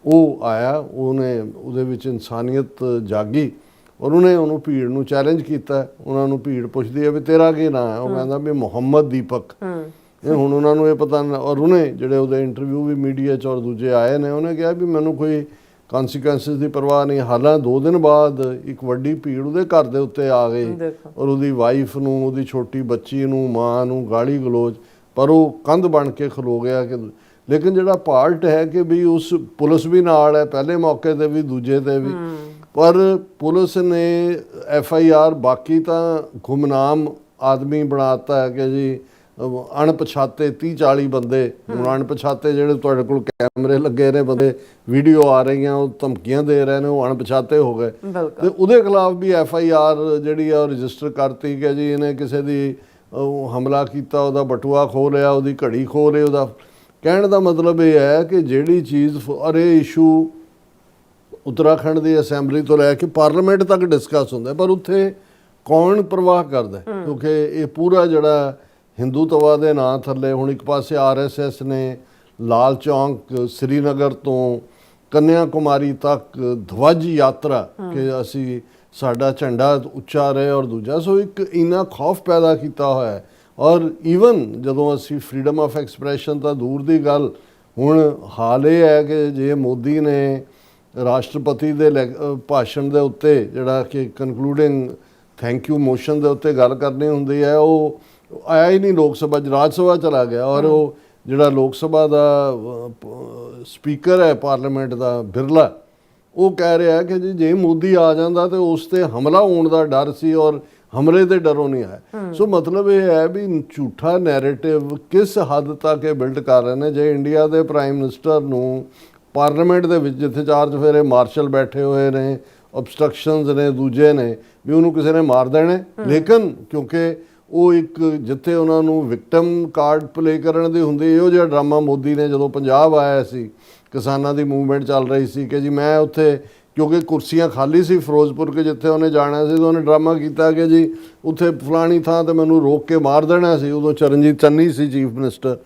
ਉਹ ਆਇਆ, ਉਹਨੇ ਉਹਦੇ ਵਿੱਚ ਇਨਸਾਨੀਅਤ ਜਾਗੀ ਔਰ ਉਹਨੂੰ ਭੀੜ ਨੂੰ ਚੈਲੰਜ ਕੀਤਾ। ਉਹਨਾਂ ਨੂੰ ਭੀੜ ਪੁੱਛਦੀ ਹੈ ਵੀ ਤੇਰਾ ਕੀ ਨਾਂ ਹੈ, ਉਹ ਕਹਿੰਦਾ ਵੀ ਮੁਹੰਮਦ ਦੀਪਕ। ਇਹ ਹੁਣ ਉਹਨਾਂ ਨੂੰ ਇਹ ਪਤਾ ਔਰ ਉਹਨੇ ਜਿਹੜੇ ਉਹਦੇ ਇੰਟਰਵਿਊ ਵੀ ਮੀਡੀਆ 'ਚ ਔਰ ਦੂਜੇ ਆਏ ਨੇ, ਉਹਨੇ ਕਿਹਾ ਵੀ ਮੈਨੂੰ ਕੋਈ ਕੌਨਸੀਕੁਐਂਸਿਸ ਦੀ ਪਰਵਾਹ ਨਹੀਂ। ਹਾਲਾਂ 2 ਦਿਨ ਬਾਅਦ ਇੱਕ ਵੱਡੀ ਭੀੜ ਉਹਦੇ ਘਰ ਦੇ ਉੱਤੇ ਆ ਗਈ ਔਰ ਉਹਦੀ ਵਾਈਫ ਨੂੰ, ਉਹਦੀ ਛੋਟੀ ਬੱਚੀ ਨੂੰ, ਮਾਂ ਨੂੰ ਗਾਲੀ ਗਲੋਚ, ਪਰ ਉਹ ਕੰਧ ਬਣ ਕੇ ਖਲੋ ਗਿਆ। ਕਿ ਲੇਕਿਨ ਜਿਹੜਾ ਪਾਰਟ ਹੈ ਕਿ ਵੀ ਉਸ ਪੁਲਿਸ ਵੀ ਨਾਲ ਹੈ, ਪਹਿਲੇ ਮੌਕੇ ਤੇ ਵੀ ਦੂਜੇ ਤੇ ਵੀ, ਪਰ ਪੁਲਿਸ ਨੇ FIR ਬਾਕੀ ਤਾਂ ਗੁੰਮਨਾਮ ਆਦਮੀ ਬਣਾਤਾ ਹੈ ਕਿ ਜੀ ਅਣਪਛਾਤੇ 30-40 ਬੰਦੇ, ਹੁਣ ਅਣਪਛਾਤੇ ਜਿਹੜੇ ਤੁਹਾਡੇ ਕੋਲ ਕੈਮਰੇ ਲੱਗੇ ਨੇ ਬੰਦੇ, ਵੀਡੀਓ ਆ ਰਹੀਆਂ, ਉਹ ਧਮਕੀਆਂ ਦੇ ਰਹੇ ਨੇ, ਉਹ ਅਣਪਛਾਤੇ ਹੋ ਗਏ ਤੇ ਉਹਦੇ ਖਿਲਾਫ ਵੀ FIR ਜਿਹੜੀ ਆ ਉਹ ਰਜਿਸਟਰ ਕਰਤੀ ਕਿ ਜੀ ਇਹਨੇ ਕਿਸੇ ਦੀ ਹਮਲਾ ਕੀਤਾ, ਉਹਦਾ ਬਟੂਆ ਖੋਹ ਲਿਆ, ਉਹਦੀ ਘੜੀ ਖੋਹ ਲਈ। ਉਹਦਾ ਕਹਿਣ ਦਾ ਮਤਲਬ ਇਹ ਹੈ ਕਿ ਜਿਹੜੀ ਚੀਜ਼ ਔਰ ਇਹ ਇਸ਼ੂ ਉੱਤਰਾਖੰਡ ਦੀ ਅਸੈਂਬਲੀ ਤੋਂ ਲੈ ਕੇ ਪਾਰਲੀਮੈਂਟ ਤੱਕ ਡਿਸਕਸ ਹੁੰਦਾ, ਪਰ ਉੱਥੇ ਕੌਣ ਪ੍ਰਵਾਹ ਕਰਦਾ? ਕਿਉਂਕਿ ਇਹ ਪੂਰਾ ਜਿਹੜਾ ਹਿੰਦੂਤਵਾ ਦੇ ਨਾਂ ਥੱਲੇ ਹੁਣ ਇੱਕ ਪਾਸੇ RSS ਨੇ ਲਾਲ ਚੌਂਕ ਸ੍ਰੀਨਗਰ ਤੋਂ ਕੰਨਿਆ ਕੁਮਾਰੀ ਤੱਕ ਧਵਜ ਯਾਤਰਾ ਕਿ ਅਸੀਂ ਸਾਡਾ ਝੰਡਾ ਉੱਚਾ ਰਹੇ, ਔਰ ਦੂਜਾ ਸੋ ਇੱਕ ਇੰਨਾ ਖੌਫ ਪੈਦਾ ਕੀਤਾ ਹੋਇਆ ਹੈ। ਔਰ ਈਵਨ ਜਦੋਂ ਅਸੀਂ ਫਰੀडम ਆਫ ਐਕਸਪ੍ਰੈਸ਼ਨ ਤਾਂ ਦੂਰ ਦੀ ਗੱਲ, ਹੁਣ ਹਾਲ ਇਹ ਹੈ ਕਿ ਜੇ ਮੋਦੀ ਨੇ ਰਾਸ਼ਟਰਪਤੀ ਦੇ ਭਾਸ਼ਣ ਦੇ ਉੱਤੇ ਜਿਹੜਾ ਕਿ ਕਨਕਲੂਡਿੰਗ ਥੈਂਕ ਯੂ ਮੋਸ਼ਨ ਦੇ ਉੱਤੇ ਗੱਲ ਕਰਨੀ ਹੁੰਦੀ ਹੈ, ਉਹ ਆਇਆ ਹੀ ਨਹੀਂ ਲੋਕ ਸਭਾ 'ਚ, ਰਾਜ ਸਭਾ ਚਲਾ ਗਿਆ। ਔਰ ਉਹ ਜਿਹੜਾ ਲੋਕ ਸਭਾ ਦਾ ਸਪੀਕਰ ਹੈ ਪਾਰਲੀਮੈਂਟ ਦਾ ਬਿਰਲਾ, ਉਹ ਕਹਿ ਰਿਹਾ ਕਿ ਜੇ ਮੋਦੀ ਆ ਜਾਂਦਾ ਤੇ ਉਸ ਤੇ ਹਮਲਾ ਹੋਣ ਦਾ ਡਰ ਸੀ ਔਰ ਹਮਲੇ ਦੇ ਡਰੋਂ ਨਹੀਂ ਆਇਆ। ਸੋ ਮਤਲਬ ਇਹ ਹੈ ਵੀ ਝੂਠਾ ਨੈਰੇਟਿਵ ਕਿਸ ਹੱਦ ਤੱਕ ਇਹ ਬਿਲਡ ਕਰ ਰਹੇ ਨੇ। ਜੇ ਇੰਡੀਆ ਦੇ ਪ੍ਰਾਈਮ ਮਿਨਿਸਟਰ ਨੂੰ ਪਾਰਲੀਮੈਂਟ ਦੇ ਵਿੱਚ ਜਿੱਥੇ 4 ਚੁਫੇਰੇ ਮਾਰਸ਼ਲ ਬੈਠੇ ਹੋਏ ਨੇ, obstructions ਨੇ, ਦੂਜੇ ਨੇ, ਵੀ ਉਹਨੂੰ ਕਿਸੇ ਨੇ ਮਾਰ ਦੇਣੇ, ਲੇਕਿਨ ਕਿਉਂਕਿ ਉਹ ਇੱਕ ਜਿੱਥੇ ਉਹਨਾਂ ਨੂੰ ਵਿਕਟਮ ਕਾਰਡ ਪਲੇ ਕਰਨ ਦੀ ਹੁੰਦੀ, ਇਹੋ ਜਿਹਾ ਡਰਾਮਾ ਮੋਦੀ ਨੇ ਜਦੋਂ ਪੰਜਾਬ ਆਇਆ ਸੀ, ਕਿਸਾਨਾਂ ਦੀ ਮੂਵਮੈਂਟ ਚੱਲ ਰਹੀ ਸੀ ਕਿ ਜੀ ਮੈਂ ਉੱਥੇ, ਕਿਉਂਕਿ ਕੁਰਸੀਆਂ ਖਾਲੀ ਸੀ ਫਿਰੋਜ਼ਪੁਰ ਕੇ ਜਿੱਥੇ ਉਹਨੇ ਜਾਣਾ ਸੀ, ਤਾਂ ਉਹਨੇ ਡਰਾਮਾ ਕੀਤਾ ਕਿ ਜੀ ਉੱਥੇ ਫਲਾਣੀ ਥਾਂ ਤੇ ਮੈਨੂੰ ਰੋਕ ਕੇ ਮਾਰ ਦੇਣਾ ਸੀ। ਉਦੋਂ ਚਰਨਜੀਤ ਚੰਨੀ ਸੀ ਚੀਫ ਮਿਨਿਸਟਰ,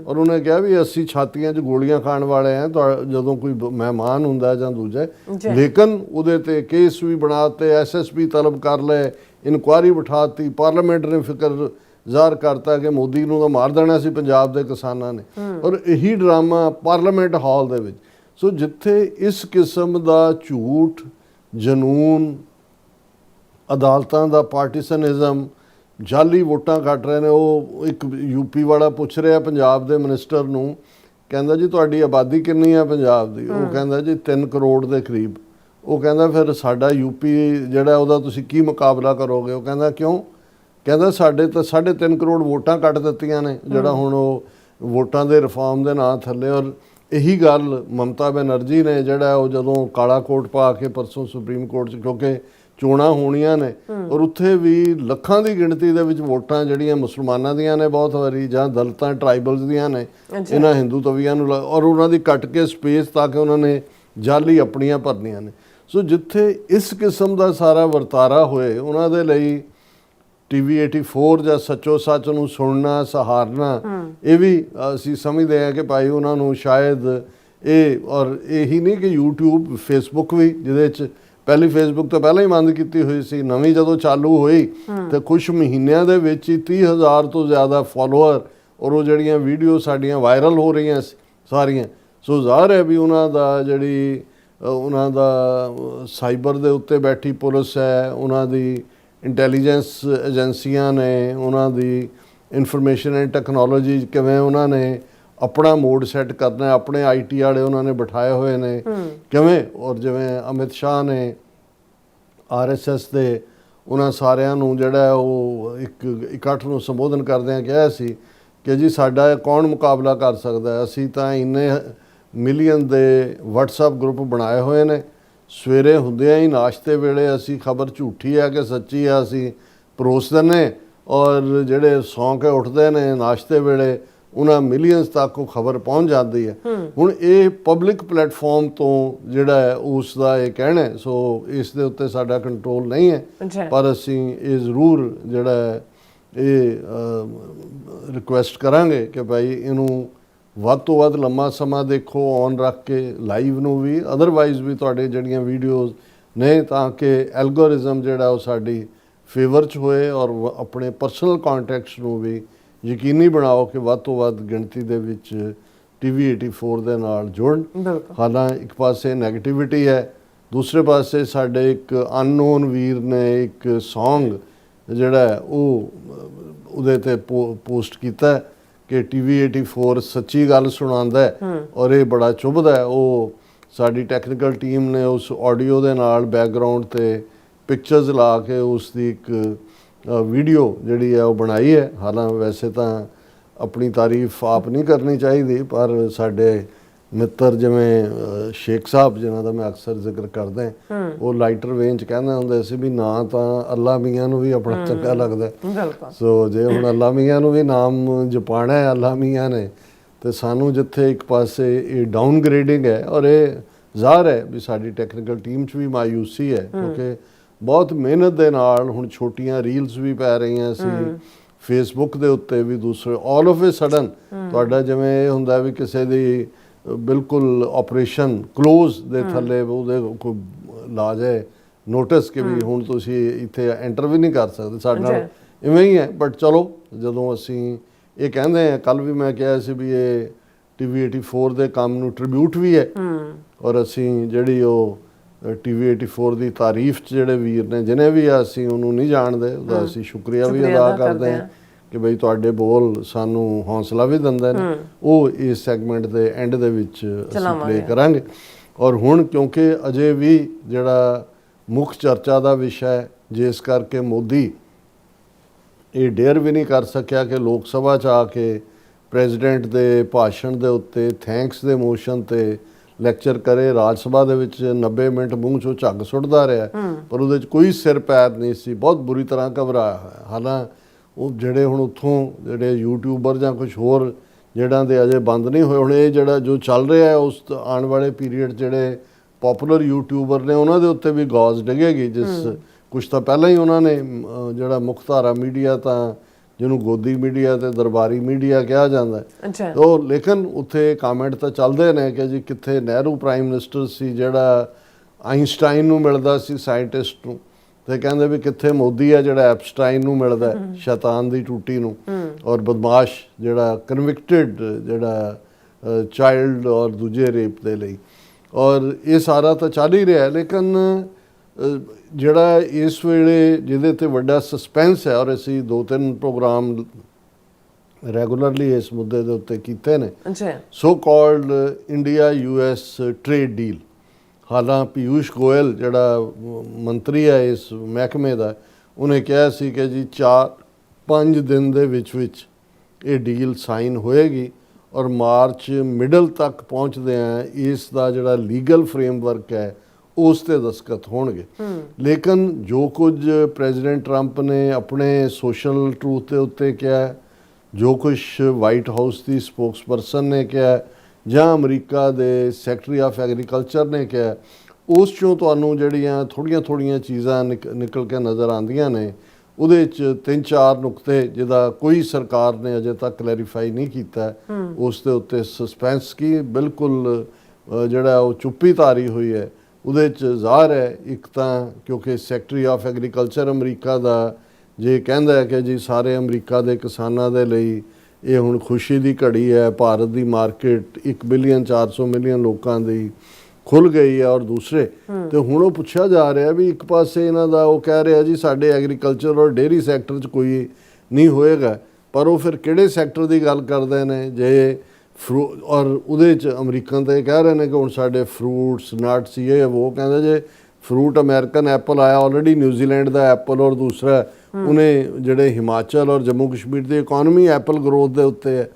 ਔਰ ਉਹਨੇ ਕਿਹਾ ਵੀ ਅਸੀਂ ਛਾਤੀਆਂ 'ਚ ਗੋਲੀਆਂ ਖਾਣ ਵਾਲੇ ਹਾਂ ਜਦੋਂ ਕੋਈ ਮਹਿਮਾਨ ਹੁੰਦਾ ਜਾਂ ਦੂਜਾ, ਲੇਕਿਨ ਉਹਦੇ ਤੇ ਕੇਸ ਵੀ ਬਣਾਤੇ, SSP ਤਲਬ ਕਰ ਲਏ, ਇਨਕੁਆਇਰੀ ਬਿਠਾਤੀ, ਪਾਰਲੀਮੈਂਟ ਨੇ ਫਿਕਰ ਜ਼ਾਹਰ ਕਰਤਾ ਕਿ ਮੋਦੀ ਨੂੰ ਤਾਂ ਮਾਰ ਦੇਣਾ ਸੀ ਪੰਜਾਬ ਦੇ ਕਿਸਾਨਾਂ ਨੇ, ਔਰ ਇਹੀ ਡਰਾਮਾ ਪਾਰਲੀਮੈਂਟ ਹਾਲ ਦੇ ਵਿੱਚ। ਸੋ ਜਿੱਥੇ ਇਸ ਕਿਸਮ ਦਾ ਝੂਠ, ਜਨੂਨ, ਅਦਾਲਤਾਂ ਦਾ ਪਾਰਟੀਸਨਿਜ਼ਮ, ਜਾਲੀ ਵੋਟਾਂ ਕੱਟ ਰਹੇ ਨੇ। ਉਹ ਇੱਕ UP ਵਾਲਾ ਪੁੱਛ ਰਿਹਾ ਪੰਜਾਬ ਦੇ ਮਿਨਿਸਟਰ ਨੂੰ, ਕਹਿੰਦਾ ਜੀ ਤੁਹਾਡੀ ਆਬਾਦੀ ਕਿੰਨੀ ਹੈ ਪੰਜਾਬ ਦੀ? ਉਹ ਕਹਿੰਦਾ ਜੀ 3 ਕਰੋੜ ਦੇ ਕਰੀਬ। ਉਹ ਕਹਿੰਦਾ ਫਿਰ ਸਾਡਾ UP ਜਿਹੜਾ ਉਹਦਾ ਤੁਸੀਂ ਕੀ ਮੁਕਾਬਲਾ ਕਰੋਗੇ? ਉਹ ਕਹਿੰਦਾ ਕਿਉਂ? ਕਹਿੰਦਾ ਸਾਡੇ ਤਾਂ 3.5 ਕਰੋੜ ਵੋਟਾਂ ਕੱਟ ਦਿੱਤੀਆਂ ਨੇ, ਜਿਹੜਾ ਹੁਣ ਉਹ ਵੋਟਾਂ ਦੇ ਰਿਫਾਰਮ ਦੇ ਨਾਂ ਥੱਲੇ। ਔਰ ਇਹੀ ਗੱਲ ਮਮਤਾ ਬੈਨਰਜੀ ਨੇ ਜਿਹੜਾ ਉਹ ਜਦੋਂ ਕਾਲਾ ਕੋਟ ਪਾ ਕੇ ਪਰਸੋਂ ਸੁਪਰੀਮ ਕੋਰਟ 'ਚ, ਕਿਉਂਕਿ ਚੋਣਾਂ ਹੋਣੀਆਂ ਨੇ ਔਰ ਉੱਥੇ ਵੀ ਲੱਖਾਂ ਦੀ ਗਿਣਤੀ ਦੇ ਵਿੱਚ ਵੋਟਾਂ ਜਿਹੜੀਆਂ ਮੁਸਲਮਾਨਾਂ ਦੀਆਂ ਨੇ ਬਹੁਤ ਵਾਰੀ, ਜਾਂ ਦਲਿਤਾਂ ਟਰਾਈਬਲਸ ਦੀਆਂ ਨੇ, ਇਹਨਾਂ ਹਿੰਦੂ ਤਵੀਆਂ ਨੂੰ, ਔਰ ਉਹਨਾਂ ਦੀ ਕੱਟ ਕੇ ਸਪੇਸ ਤਾਂ ਕਿ ਉਹਨਾਂ ਨੇ ਜਾਲੀ ਆਪਣੀਆਂ ਭਰਨੀਆਂ ਨੇ। ਸੋ ਜਿੱਥੇ ਇਸ ਕਿਸਮ ਦਾ ਸਾਰਾ ਵਰਤਾਰਾ ਹੋਏ, ਉਹਨਾਂ ਦੇ ਲਈ TV 84 ਜਾਂ ਸੱਚੋ ਸੱਚ ਨੂੰ ਸੁਣਨਾ, ਸਹਾਰਨਾ, ਇਹ ਵੀ ਅਸੀਂ ਸਮਝਦੇ ਹਾਂ ਕਿ ਭਾਈ ਉਹਨਾਂ ਨੂੰ ਸ਼ਾਇਦ ਇਹ, ਔਰ ਇਹੀ ਨਹੀਂ ਕਿ YouTube, Facebook ਵੀ, ਜਿਹਦੇ 'ਚ ਪਹਿਲੀ Facebook ਤਾਂ ਪਹਿਲਾਂ ਹੀ ਬੰਦ ਕੀਤੀ ਹੋਈ ਸੀ, ਨਵੀਂ ਜਦੋਂ ਚਾਲੂ ਹੋਈ ਤੇ ਕੁਝ ਮਹੀਨਿਆਂ ਦੇ ਵਿੱਚ ਹੀ 30,000 ਤੋਂ ਜ਼ਿਆਦਾ ਫੋਲੋਅਰ, ਔਰ ਉਹ ਜਿਹੜੀਆਂ ਵੀਡੀਓ ਸਾਡੀਆਂ ਵਾਇਰਲ ਹੋ ਰਹੀਆਂ ਸਾਰੀਆਂ। ਸੋ ਜ਼ਾਹਰ ਹੈ ਵੀ ਉਹਨਾਂ ਦਾ ਜਿਹੜੀ ਉਹਨਾਂ ਦਾ ਸਾਈਬਰ ਦੇ ਉੱਤੇ ਬੈਠੀ ਪੁਲਿਸ ਹੈ, ਉਹਨਾਂ ਦੀ ਇੰਟੈਲੀਜੈਂਸ ਏਜੰਸੀਆਂ ਨੇ, ਉਹਨਾਂ ਦੀ ਇਨਫੋਰਮੇਸ਼ਨ ਐਂਡ ਟੈਕਨੋਲੋਜੀ ਕਿਵੇਂ ਉਹਨਾਂ ਨੇ ਆਪਣਾ ਮੋਡ ਸੈੱਟ ਕਰਨਾ, ਆਪਣੇ IT ਵਾਲੇ ਉਹਨਾਂ ਨੇ ਬਿਠਾਏ ਹੋਏ ਨੇ ਕਿਵੇਂ। ਔਰ ਜਿਵੇਂ ਅਮਿਤ ਸ਼ਾਹ ਨੇ RSS ਦੇ ਉਹਨਾਂ ਸਾਰਿਆਂ ਨੂੰ ਜਿਹੜਾ ਉਹ ਇੱਕ ਇਕੱਠ ਨੂੰ ਸੰਬੋਧਨ ਕਰਦਿਆਂ ਕਿਹਾ ਸੀ ਕਿ ਜੀ ਸਾਡਾ ਕੌਣ ਮੁਕਾਬਲਾ ਕਰ ਸਕਦਾ, ਅਸੀਂ ਤਾਂ ਇੰਨੇ ਮਿਲੀਅਨ ਦੇ WhatsApp ਗਰੁੱਪ ਬਣਾਏ ਹੋਏ ਨੇ, ਸਵੇਰੇ ਹੁੰਦਿਆਂ ਹੀ ਨਾਸ਼ਤੇ ਵੇਲੇ ਅਸੀਂ ਖਬਰ ਝੂਠੀ ਹੈ ਕਿ ਸੱਚੀ ਹੈ ਅਸੀਂ ਪਰੋਸ ਦਿੰਦੇ, ਔਰ ਜਿਹੜੇ ਸੌਂ ਕੇ ਉੱਠਦੇ ਨੇ ਨਾਸ਼ਤੇ ਵੇਲੇ ਉਹਨਾਂ ਮਿਲੀਅਨਸ ਤੱਕ ਉਹ ਖਬਰ ਪਹੁੰਚ ਜਾਂਦੀ ਹੈ। ਹੁਣ ਇਹ ਪਬਲਿਕ ਪਲੇਟਫਾਰਮ ਤੋਂ ਜਿਹੜਾ ਹੈ ਉਸ ਦਾ ਇਹ ਕਹਿਣਾ, ਸੋ ਇਸ ਦੇ ਉੱਤੇ ਸਾਡਾ ਕੰਟਰੋਲ ਨਹੀਂ ਹੈ, ਪਰ ਅਸੀਂ ਇਹ ਜ਼ਰੂਰ ਜਿਹੜਾ ਇਹ ਰਿਕੁਐਸਟ ਕਰਾਂਗੇ ਕਿ ਭਾਈ ਇਹਨੂੰ ਵੱਧ ਤੋਂ ਵੱਧ ਲੰਮਾ ਸਮਾਂ ਦੇਖੋ, ਔਨ ਰੱਖ ਕੇ ਲਾਈਵ ਨੂੰ ਵੀ, ਅਦਰਵਾਈਜ਼ ਵੀ ਤੁਹਾਡੇ ਜਿਹੜੀਆਂ ਵੀਡੀਓਜ਼ ਨੇ, ਤਾਂ ਕਿ ਐਲਗੋਰਿਜ਼ਮ ਜਿਹੜਾ ਉਹ ਸਾਡੀ ਫੇਵਰ 'ਚ ਹੋਏ ਔਰ ਆਪਣੇ ਪਰਸਨਲ ਕੰਟੈਕਟਸ ਨੂੰ ਵੀ ਯਕੀਨੀ ਬਣਾਓ ਕਿ ਵੱਧ ਤੋਂ ਵੱਧ ਗਿਣਤੀ ਦੇ ਵਿੱਚ TV 84 ਦੇ ਨਾਲ ਜੁੜਨ। ਹਾਲਾਂ ਇੱਕ ਪਾਸੇ ਨੈਗੇਟਿਵਿਟੀ ਹੈ, ਦੂਸਰੇ ਪਾਸੇ ਸਾਡੇ ਇੱਕ ਅਨਨੋਨ ਵੀਰ ਨੇ ਇੱਕ ਸੌਂਗ ਜਿਹੜਾ ਉਹ ਉਹਦੇ ਤੇ ਪੋਸਟ ਕੀਤਾ ਕਿ TV 84 ਸੱਚੀ ਗੱਲ ਸੁਣਾਉਂਦਾ ਹੈ ਔਰ ਇਹ ਬੜਾ ਚੁਭਦਾ ਹੈ। ਉਹ ਸਾਡੀ ਟੈਕਨੀਕਲ ਟੀਮ ਨੇ ਉਸ ਆਡੀਓ ਦੇ ਨਾਲ ਬੈਕਗਰਾਉਂਡ ਤੇ ਪਿਕਚਰਸ ਲਾ ਕੇ ਉਸ ਦੀ ਇੱਕ ਵੀਡੀਓ ਜਿਹੜੀ ਹੈ ਉਹ ਬਣਾਈ ਹੈ। ਹਾਲਾਂ ਵੈਸੇ ਤਾਂ ਆਪਣੀ ਤਾਰੀਫ ਆਪ ਨਹੀਂ ਕਰਨੀ ਚਾਹੀਦੀ, ਪਰ ਸਾਡੇ ਮਿੱਤਰ ਜਿਵੇਂ ਸ਼ੇਖ ਸਾਹਿਬ ਜਿਨ੍ਹਾਂ ਦਾ ਮੈਂ ਅਕਸਰ ਜ਼ਿਕਰ ਕਰਦਾ, ਉਹ ਲਾਈਟਰ ਵੇਨ 'ਚ ਕਹਿੰਦੇ ਹੁੰਦੇ ਸੀ ਵੀ ਨਾ ਤਾਂ ਅੱਲਾ ਮੀਆਂ ਨੂੰ ਵੀ ਆਪਣਾ ਚੰਗਾ ਲੱਗਦਾ, ਸੋ ਜੇ ਹੁਣ ਅੱਲਾ ਮੀਆਂ ਨੂੰ ਵੀ ਨਾਮ ਜਪਾਣਾ ਹੈ ਅੱਲਾ ਮੀਆਂ ਨੇ, ਤੇ ਸਾਨੂੰ ਜਿੱਥੇ ਇੱਕ ਪਾਸੇ ਇਹ ਡਾਊਨਗ੍ਰੇਡਿੰਗ ਹੈ ਔਰ ਇਹ ਜ਼ਾਹਰ ਹੈ ਵੀ ਸਾਡੀ ਟੈਕਨੀਕਲ ਟੀਮ 'ਚ ਵੀ ਮਾਯੂਸੀ ਹੈ, ਕਿਉਂਕਿ ਬਹੁਤ ਮਿਹਨਤ ਦੇ ਨਾਲ ਹੁਣ ਛੋਟੀਆਂ ਰੀਲਸ ਵੀ ਪੈ ਰਹੀਆਂ ਸੀ ਫੇਸਬੁੱਕ ਦੇ ਉੱਤੇ ਵੀ, ਦੂਸਰੇ ਆਲ ਆਫ ਏ ਸਡਨ ਤੁਹਾਡਾ ਜਿਵੇਂ ਇਹ ਹੁੰਦਾ ਵੀ ਕਿਸੇ ਦੀ ਬਿਲਕੁਲ ਆਪਰੇਸ਼ਨ ਕਲੋਜ਼ ਦੇ ਥੱਲੇ ਉਹਦੇ ਕੋਈ ਲਾ ਜਾਏ ਨੋਟਿਸ ਕਿ ਵੀ ਹੁਣ ਤੁਸੀਂ ਇੱਥੇ ਐਂਟਰ ਵੀ ਨਹੀਂ ਕਰ ਸਕਦੇ, ਸਾਡੇ ਨਾਲ ਇਵੇਂ ਹੀ ਹੈ। ਬਟ ਚਲੋ ਜਦੋਂ ਅਸੀਂ ਇਹ ਕਹਿੰਦੇ ਹਾਂ, ਕੱਲ ਵੀ ਮੈਂ ਕਿਹਾ ਸੀ ਵੀ ਇਹ TV 84 ਦੇ ਕੰਮ ਨੂੰ ਟ੍ਰਿਬਿਊਟ ਵੀ ਹੈ ਔਰ ਅਸੀਂ ਜਿਹੜੀ ਉਹ TV 84 ਦੀ ਤਾਰੀਫ 'ਚ ਜਿਹੜੇ ਵੀਰ ਨੇ ਜਿਹਨੇ ਵੀ ਅਸੀਂ ਉਹਨੂੰ ਨਹੀਂ ਜਾਣਦੇ, ਉਹਦਾ ਅਸੀਂ ਸ਼ੁਕਰੀਆ ਵੀ ਅਦਾ ਕਰਦੇ ਹਾਂ ਕਿ ਬਈ ਤੁਹਾਡੇ ਬੋਲ ਸਾਨੂੰ ਹੌਸਲਾ ਵੀ ਦਿੰਦੇ ਨੇ। ਉਹ ਇਸ ਸੈਗਮੈਂਟ ਦੇ ਐਂਡ ਦੇ ਵਿੱਚ ਅਸੀਂ ਪਲੇ ਕਰਾਂਗੇ। ਔਰ ਹੁਣ ਕਿਉਂਕਿ ਅਜੇ ਵੀ ਜਿਹੜਾ ਮੁੱਖ ਚਰਚਾ ਦਾ ਵਿਸ਼ਾ ਹੈ, ਜਿਸ ਕਰਕੇ ਮੋਦੀ ਇਹ ਡੇਅਰ ਵੀ ਨਹੀਂ ਕਰ ਸਕਿਆ ਕਿ ਲੋਕ ਸਭਾ 'ਚ ਆ ਕੇ ਪ੍ਰੈਜ਼ੀਡੈਂਟ ਦੇ ਭਾਸ਼ਣ ਦੇ ਉੱਤੇ ਥੈਂਕਸ ਦੇ ਮੋਸ਼ਨ ਤੇ ਲੈਕਚਰ ਕਰੇ। ਰਾਜ ਸਭਾ ਦੇ ਵਿੱਚ 90 ਮਿੰਟ ਮੂੰਹ 'ਚੋਂ ਝੱਗ ਸੁੱਟਦਾ ਰਿਹਾ, ਪਰ ਉਹਦੇ 'ਚ ਕੋਈ ਸਿਰ ਪੈਰ ਨਹੀਂ ਸੀ, ਬਹੁਤ ਬੁਰੀ ਤਰ੍ਹਾਂ ਘਬਰਾਇਆ ਹੋਇਆ। ਹਾਲਾਂ ਉਹ ਜਿਹੜੇ ਹੁਣ ਉੱਥੋਂ ਜਿਹੜੇ ਯੂਟਿਊਬਰ ਜਾਂ ਕੁਝ ਹੋਰ ਜਿਹੜਾਂ ਦੇ ਅਜੇ ਬੰਦ ਨਹੀਂ ਹੋਏ, ਹੁਣ ਇਹ ਜਿਹੜਾ ਜੋ ਚੱਲ ਰਿਹਾ ਹੈ ਉਸ ਆਉਣ ਵਾਲੇ ਪੀਰੀਅਡ ਜਿਹੜੇ ਪੋਪੂਲਰ ਯੂਟਿਊਬਰ ਨੇ ਉਹਨਾਂ ਦੇ ਉੱਤੇ ਵੀ ਗੌਜ਼ ਡਿੱਗੇਗੀ। ਜਿਸ ਕੁਛ ਤਾਂ ਪਹਿਲਾਂ ਹੀ ਉਹਨਾਂ ਨੇ ਜਿਹੜਾ ਮੁੱਖ ਧਾਰਾ ਮੀਡੀਆ ਤਾਂ ਜਿਹਨੂੰ ਗੋਦੀ ਮੀਡੀਆ ਤੇ ਦਰਬਾਰੀ ਮੀਡੀਆ ਕਿਹਾ ਜਾਂਦਾ ਹੈ, ਉਹ ਲੇਕਿਨ ਉੱਥੇ ਕਾਮੈਂਟ ਤਾਂ ਚੱਲਦੇ ਨੇ ਕਿ ਜੀ ਕਿੱਥੇ ਨਹਿਰੂ ਪ੍ਰਾਈਮ ਮਿਨਿਸਟਰ ਸੀ ਜਿਹੜਾ ਆਇਨਸਟਾਈਨ ਨੂੰ ਮਿਲਦਾ ਸੀ ਸਾਇੰਟਿਸਟ ਨੂੰ, ਤੇ ਕਹਿੰਦੇ ਵੀ ਕਿੱਥੇ ਮੋਦੀ ਹੈ ਜਿਹੜਾ ਐਪਸਟਾਈਨ ਨੂੰ ਮਿਲਦਾ ਸ਼ੈਤਾਨ ਦੀ ਟੂਟੀ ਨੂੰ, ਔਰ ਬਦਮਾਸ਼ ਜਿਹੜਾ ਕਨਵਿਕਟਡ ਜਿਹੜਾ ਚਾਈਲਡ ਔਰ ਦੂਜੇ ਰੇਪ ਦੇ ਲਈ। ਔਰ ਇਹ ਸਾਰਾ ਤਾਂ ਚੱਲ ਹੀ ਰਿਹਾ, ਲੇਕਿਨ ਜਿਹੜਾ ਇਸ ਵੇਲੇ ਜਿਹਦੇ ਤੇ ਵੱਡਾ ਸਸਪੈਂਸ ਹੈ, ਔਰ ਅਸੀਂ 2-3 ਪ੍ਰੋਗਰਾਮ ਰੈਗੂਲਰਲੀ ਇਸ ਮੁੱਦੇ ਦੇ ਉੱਤੇ ਕੀਤੇ ਨੇ, so called India US trade deal. ਹਾਲਾਂ ਪੀਯੂਸ਼ ਗੋਇਲ ਜਿਹੜਾ ਮੰਤਰੀ ਹੈ ਇਸ ਮਹਿਕਮੇ ਦਾ, ਉਹਨੇ ਕਿਹਾ ਸੀ ਕਿ ਜੀ 4-5 ਦਿਨ ਦੇ ਵਿੱਚ ਇਹ ਡੀਲ ਸਾਈਨ ਹੋਏਗੀ ਔਰ ਮਾਰਚ ਮਿਡਲ ਤੱਕ ਪਹੁੰਚਦੇ ਆ ਇਸ ਦਾ ਜਿਹੜਾ ਲੀਗਲ ਫਰੇਮਵਰਕ ਹੈ ਉਸ ਤੇ ਦਸਤਖਤ ਹੋਣਗੇ। ਲੇਕਿਨ ਜੋ ਕੁਝ ਪ੍ਰੈਜ਼ੀਡੈਂਟ ਟਰੰਪ ਨੇ ਆਪਣੇ ਸੋਸ਼ਲ ਟਰੂਥ ਦੇ ਉੱਤੇ ਕਿਹਾ, ਜੋ ਕੁਝ ਵਾਈਟ ਹਾਊਸ ਦੀ ਸਪੋਕਸਪਰਸਨ ਨੇ ਕਿਹਾ ਜਾਂ ਅਮਰੀਕਾ ਦੇ ਸੈਕਟਰੀ ਆਫ ਐਗਰੀਕਲਚਰ ਨੇ ਕਿਹਾ, ਉਸ 'ਚੋਂ ਤੁਹਾਨੂੰ ਜਿਹੜੀਆਂ ਥੋੜ੍ਹੀਆਂ ਚੀਜ਼ਾਂ ਨਿਕਲ ਕੇ ਨਜ਼ਰ ਆਉਂਦੀਆਂ ਨੇ, ਉਹਦੇ 'ਚ 3-4 ਨੁਕਤੇ ਜਿਹਦਾ ਕੋਈ ਸਰਕਾਰ ਨੇ ਅਜੇ ਤੱਕ ਕਲੈਰੀਫਾਈ ਨਹੀਂ ਕੀਤਾ, ਉਸ ਦੇ ਉੱਤੇ ਸਸਪੈਂਸ ਕੀ ਬਿਲਕੁਲ ਜਿਹੜਾ ਉਹ ਚੁੱਪੀ ਧਾਰੀ ਹੋਈ ਹੈ। ਉਹਦੇ 'ਚ ਜ਼ਾਹਰ ਹੈ ਇੱਕ ਤਾਂ ਕਿਉਂਕਿ ਸੈਕਟਰੀ ਆਫ ਐਗਰੀਕਲਚਰ ਅਮਰੀਕਾ ਦਾ ਜੇ ਕਹਿੰਦਾ ਹੈ ਕਿ ਜੀ ਸਾਰੇ ਅਮਰੀਕਾ ਦੇ ਕਿਸਾਨਾਂ ਦੇ ਲਈ ਇਹ ਹੁਣ ਖੁਸ਼ੀ ਦੀ ਘੜੀ ਹੈ, ਭਾਰਤ ਦੀ ਮਾਰਕੀਟ 1,400,000,000 ਲੋਕਾਂ ਦੀ ਖੁੱਲ੍ਹ ਗਈ ਹੈ, ਔਰ ਦੂਸਰੇ ਤੇ ਹੁਣ ਉਹ ਪੁੱਛਿਆ ਜਾ ਰਿਹਾ ਵੀ ਇੱਕ ਪਾਸੇ ਇਹਨਾਂ ਦਾ ਉਹ ਕਹਿ ਰਿਹਾ ਜੀ ਸਾਡੇ ਐਗਰੀਕਲਚਰ ਔਰ ਡੇਅਰੀ ਸੈਕਟਰ 'ਚ ਕੋਈ ਨਹੀਂ ਹੋਏਗਾ, ਪਰ ਉਹ ਫਿਰ ਕਿਹੜੇ ਸੈਕਟਰ ਦੀ ਗੱਲ ਕਰਦੇ ਨੇ ਜੇ ਔਰ ਉਹਦੇ 'ਚ ਅਮਰੀਕਨ ਤਾਂ ਇਹ ਕਹਿ ਰਹੇ ਨੇ ਕਿ ਹੁਣ ਸਾਡੇ ਫਰੂਟਸ ਨਟਸ ਇਹ ਉਹ ਕਹਿੰਦੇ ਜੇ ਫਰੂਟ ਅਮਰੀਕਨ ਐਪਲ ਆਇਆ ਆਲਰੇਡੀ, ਨਿਊਜ਼ੀਲੈਂਡ ਦਾ ਐਪਲ, ਔਰ ਦੂਸਰਾ ਉਹਨੇ ਜਿਹੜੇ ਹਿਮਾਚਲ ਔਰ ਜੰਮੂ ਕਸ਼ਮੀਰ ਦੀ ਇਕੋਨਮੀ ਐਪਲ ਗਰੋਥ ਦੇ ਉੱਤੇ ਹੈ,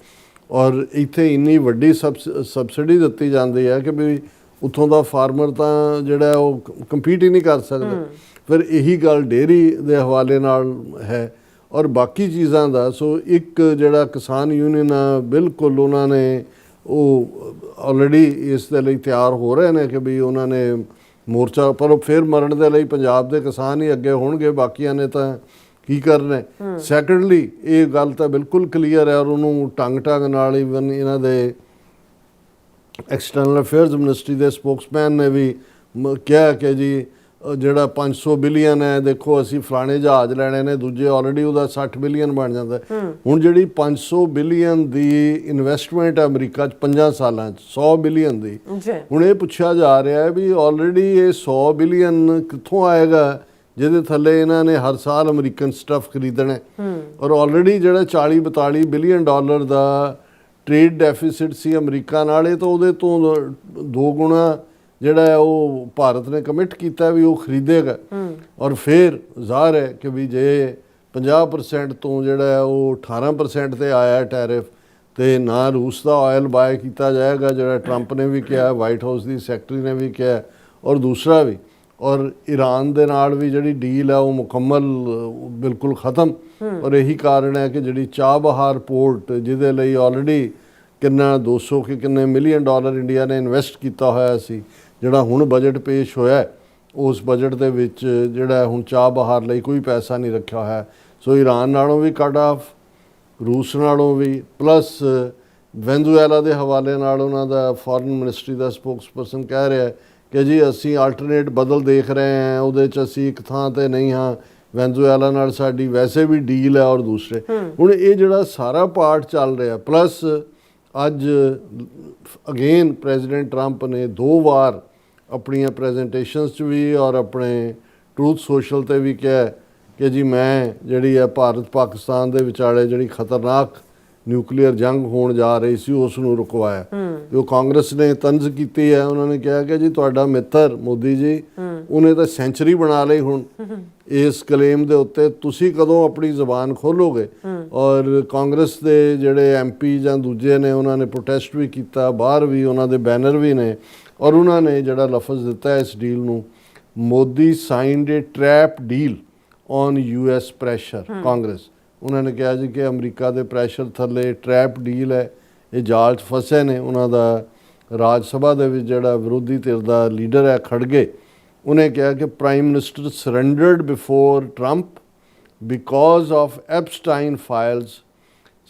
ਔਰ ਇੱਥੇ ਇੰਨੀ ਵੱਡੀ ਸਬਸਿਡੀ ਦਿੱਤੀ ਜਾਂਦੀ ਹੈ ਕਿ ਵੀ ਉੱਥੋਂ ਦਾ ਫਾਰਮਰ ਤਾਂ ਜਿਹੜਾ ਉਹ ਕੰਪੀਟ ਹੀ ਨਹੀਂ ਕਰ ਸਕਦਾ। ਫਿਰ ਇਹੀ ਗੱਲ ਡੇਅਰੀ ਦੇ ਹਵਾਲੇ ਨਾਲ ਹੈ ਔਰ ਬਾਕੀ ਚੀਜ਼ਾਂ ਦਾ। ਸੋ ਇੱਕ ਜਿਹੜਾ ਕਿਸਾਨ ਯੂਨੀਅਨ ਆ ਬਿਲਕੁਲ ਉਹਨਾਂ ਨੇ ਉਹ ਆਲਰੇਡੀ ਇਸ ਦੇ ਲਈ ਤਿਆਰ ਹੋ ਰਹੇ ਨੇ ਕਿ ਵੀ ਉਹਨਾਂ ਨੇ ਮੋਰਚਾ, ਪਰ ਉਹ ਫਿਰ ਮਰਨ ਦੇ ਲਈ ਪੰਜਾਬ ਦੇ ਕਿਸਾਨ ਹੀ ਅੱਗੇ ਹੋਣਗੇ, ਬਾਕੀਆਂ ਨੇ ਤਾਂ ਕੀ ਕਰਨਾ ਹੈ। ਸੈਕੰਡਲੀ ਇਹ ਗੱਲ ਤਾਂ ਬਿਲਕੁਲ ਕਲੀਅਰ ਹੈ, ਔਰ ਉਹਨੂੰ ਢੰਗ ਨਾਲ ਈਵਨ ਇਹਨਾਂ ਦੇ ਐਕਸਟਰਨਲ ਅਫੇਅਰਸ ਮਿਨਿਸਟਰੀ ਦੇ ਸਪੋਕਸਮੈਨ ਨੇ ਵੀ ਕਿਹਾ ਕਿ ਜੀ ਜਿਹੜਾ 500 ਬਿਲੀਅਨ ਹੈ, ਦੇਖੋ ਅਸੀਂ ਫਲਾਣੇ ਜਹਾਜ਼ ਲੈਣੇ ਨੇ, ਦੂਜੇ ਆਲਰੇਡੀ ਉਹਦਾ 60 ਬਿਲੀਅਨ ਬਣ ਜਾਂਦਾ। ਹੁਣ ਜਿਹੜੀ 500 ਬਿਲੀਅਨ ਦੀ ਇਨਵੈਸਟਮੈਂਟ ਹੈ ਅਮਰੀਕਾ 'ਚ 5 ਸਾਲਾਂ 'ਚ 100 ਬਿਲੀਅਨ ਦੀ, ਹੁਣ ਇਹ ਪੁੱਛਿਆ ਜਾ ਰਿਹਾ ਹੈ ਵੀ ਆਲਰੇਡੀ ਇਹ 100 ਬਿਲੀਅਨ ਕਿੱਥੋਂ ਆਏਗਾ ਜਿਹਦੇ ਥੱਲੇ ਇਹਨਾਂ ਨੇ ਹਰ ਸਾਲ ਅਮਰੀਕਨ ਸਟੱਫ ਖਰੀਦਣਾ, ਔਰ ਆਲਰੇਡੀ ਜਿਹੜਾ 40-42 ਬਿਲੀਅਨ ਡਾਲਰ ਦਾ ਟ੍ਰੇਡ ਡੈਫਿਸਿਟ ਸੀ ਅਮਰੀਕਾ ਨਾਲ, ਇਹ ਤਾਂ ਉਹਦੇ ਤੋਂ 2 ਗੁਣਾ ਜਿਹੜਾ ਹੈ ਉਹ ਭਾਰਤ ਨੇ ਕਮਿਟ ਕੀਤਾ ਵੀ ਉਹ ਖਰੀਦੇਗਾ। ਔਰ ਫਿਰ ਜ਼ਾਹਰ ਹੈ ਕਿ ਵੀ ਜੇ 50% ਤੋਂ ਜਿਹੜਾ ਹੈ ਉਹ 18% ਤੇ ਆਇਆ ਟੈਰਿਫ, ਤੇ ਨਾ ਰੂਸ ਦਾ ਆਇਲ ਬਾਏ ਕੀਤਾ ਜਾਏਗਾ ਜਿਹੜਾ ਟਰੰਪ ਨੇ ਵੀ ਕਿਹਾ, ਵਾਈਟ ਹਾਊਸ ਦੀ ਸੈਕਟਰੀ ਨੇ ਵੀ ਕਿਹਾ, ਔਰ ਦੂਸਰਾ ਵੀ, ਔਰ ਈਰਾਨ ਦੇ ਨਾਲ ਵੀ ਜਿਹੜੀ ਡੀਲ ਹੈ ਉਹ ਮੁਕੰਮਲ ਬਿਲਕੁਲ ख़त्म। ਔਰ ਇਹੀ ਕਾਰਨ ਹੈ ਕਿ ਜਿਹੜੀ ਚਾਬਹਾਰ ਪੋਰਟ ਜਿਹਦੇ ਲਈ ਆਲਰੇਡੀ ਕਿੰਨਾ 200 ਕਿ ਕਿੰਨੇ ਮਿਲੀਅਨ ਡਾਲਰ ਇੰਡੀਆ ਨੇ ਇਨਵੈਸਟ ਕੀਤਾ ਹੋਇਆ ਸੀ, ਜਿਹੜਾ ਹੁਣ ਬਜਟ ਪੇਸ਼ ਹੋਇਆ ਉਸ ਬਜਟ ਦੇ ਵਿੱਚ ਜਿਹੜਾ ਹੁਣ ਚਾਬਹਾਰ ਲਈ ਕੋਈ ਪੈਸਾ ਨਹੀਂ ਰੱਖਿਆ ਹੋਇਆ। ਸੋ ਈਰਾਨ ਨਾਲੋਂ ਵੀ ਕੱਟ ਆਫ, ਰੂਸ ਨਾਲੋਂ ਵੀ, ਪਲੱਸ ਵੈਨਜ਼ੂਏਲਾ ਦੇ ਹਵਾਲੇ ਨਾਲ ਉਹਨਾਂ ਦਾ ਫੋਰਨ ਮਿਨਿਸਟਰੀ ਦਾ ਸਪੋਕਸਪਰਸਨ ਕਹਿ ਰਿਹਾ ਕਿ ਜੀ ਅਸੀਂ ਆਲਟਰਨੇਟ ਬਦਲ ਦੇਖ ਰਹੇ ਹਾਂ, ਉਹਦੇ 'ਚ ਅਸੀਂ ਇੱਕ ਥਾਂ 'ਤੇ ਨਹੀਂ ਹਾਂ, ਵੈਨਜ਼ੂਏਲਾ ਨਾਲ ਸਾਡੀ ਵੈਸੇ ਵੀ ਡੀਲ ਹੈ। ਔਰ ਦੂਸਰੇ ਹੁਣ ਇਹ ਜਿਹੜਾ ਸਾਰਾ ਪਾਰਟ ਚੱਲ ਰਿਹਾ, ਪਲੱਸ ਅੱਜ ਅਗੇਨ ਪ੍ਰੈਜ਼ੀਡੈਂਟ ਟਰੰਪ ਨੇ 2 ਵਾਰ ਆਪਣੀਆਂ ਪ੍ਰੈਜੈਂਟੇਸ਼ਨਸ 'ਚ ਵੀ ਔਰ ਆਪਣੇ ਟਰੂਥ ਸੋਸ਼ਲ 'ਤੇ ਵੀ ਕਿਹਾ ਕਿ ਜੀ ਮੈਂ ਜਿਹੜੀ ਹੈ ਭਾਰਤ ਪਾਕਿਸਤਾਨ ਦੇ ਵਿਚਾਲੇ ਜਿਹੜੀ ਖਤਰਨਾਕ ਨਿਊਕਲੀਅਰ ਜੰਗ ਹੋਣ ਜਾ ਰਹੀ ਸੀ ਉਸ ਨੂੰ ਰੁਕਵਾਇਆ। ਜੋ ਕਾਂਗਰਸ ਨੇ ਤੰਜ਼ ਕੀਤੀ ਹੈ, ਉਹਨਾਂ ਨੇ ਕਿਹਾ ਕਿ ਜੀ ਤੁਹਾਡਾ ਮਿੱਤਰ ਮੋਦੀ ਜੀ ਉਹਨੇ ਤਾਂ ਸੈਂਚਰੀ ਬਣਾ ਲਈ ਹੁਣ ਇਸ ਕਲੇਮ ਦੇ ਉੱਤੇ, ਤੁਸੀਂ ਕਦੋਂ ਆਪਣੀ ਜ਼ੁਬਾਨ ਖੋਲੋਗੇ। ਔਰ ਕਾਂਗਰਸ ਦੇ ਜਿਹੜੇ MP ਜਾਂ ਦੂਜੇ ਨੇ ਉਹਨਾਂ ਨੇ ਪ੍ਰੋਟੈਸਟ ਵੀ ਕੀਤਾ, ਬਾਹਰ ਵੀ ਉਹਨਾਂ ਦੇ ਬੈਨਰ ਵੀ ਨੇ, ਔਰ ਉਹਨਾਂ ਨੇ ਜਿਹੜਾ ਲਫ਼ਜ਼ ਦਿੱਤਾ ਇਸ ਡੀਲ ਨੂੰ, Modi signed A trap deal on US pressure. Congress ਉਹਨਾਂ ਨੇ ਕਿਹਾ ਜੀ ਕਿ ਅਮਰੀਕਾ ਦੇ ਪ੍ਰੈਸ਼ਰ ਥੱਲੇ ਟਰੈਪ ਡੀਲ ਹੈ, ਇਹ ਜਾਲ 'ਚ ਫਸੇ ਨੇ। ਉਹਨਾਂ ਦਾ ਰਾਜ ਸਭਾ ਦੇ ਵਿੱਚ ਜਿਹੜਾ ਵਿਰੋਧੀ ਧਿਰ ਦਾ ਲੀਡਰ ਹੈ ਖੜਗੇ, ਉਹਨੇ ਕਿਹਾ ਕਿ prime minister surrendered before Trump because of Epstein files,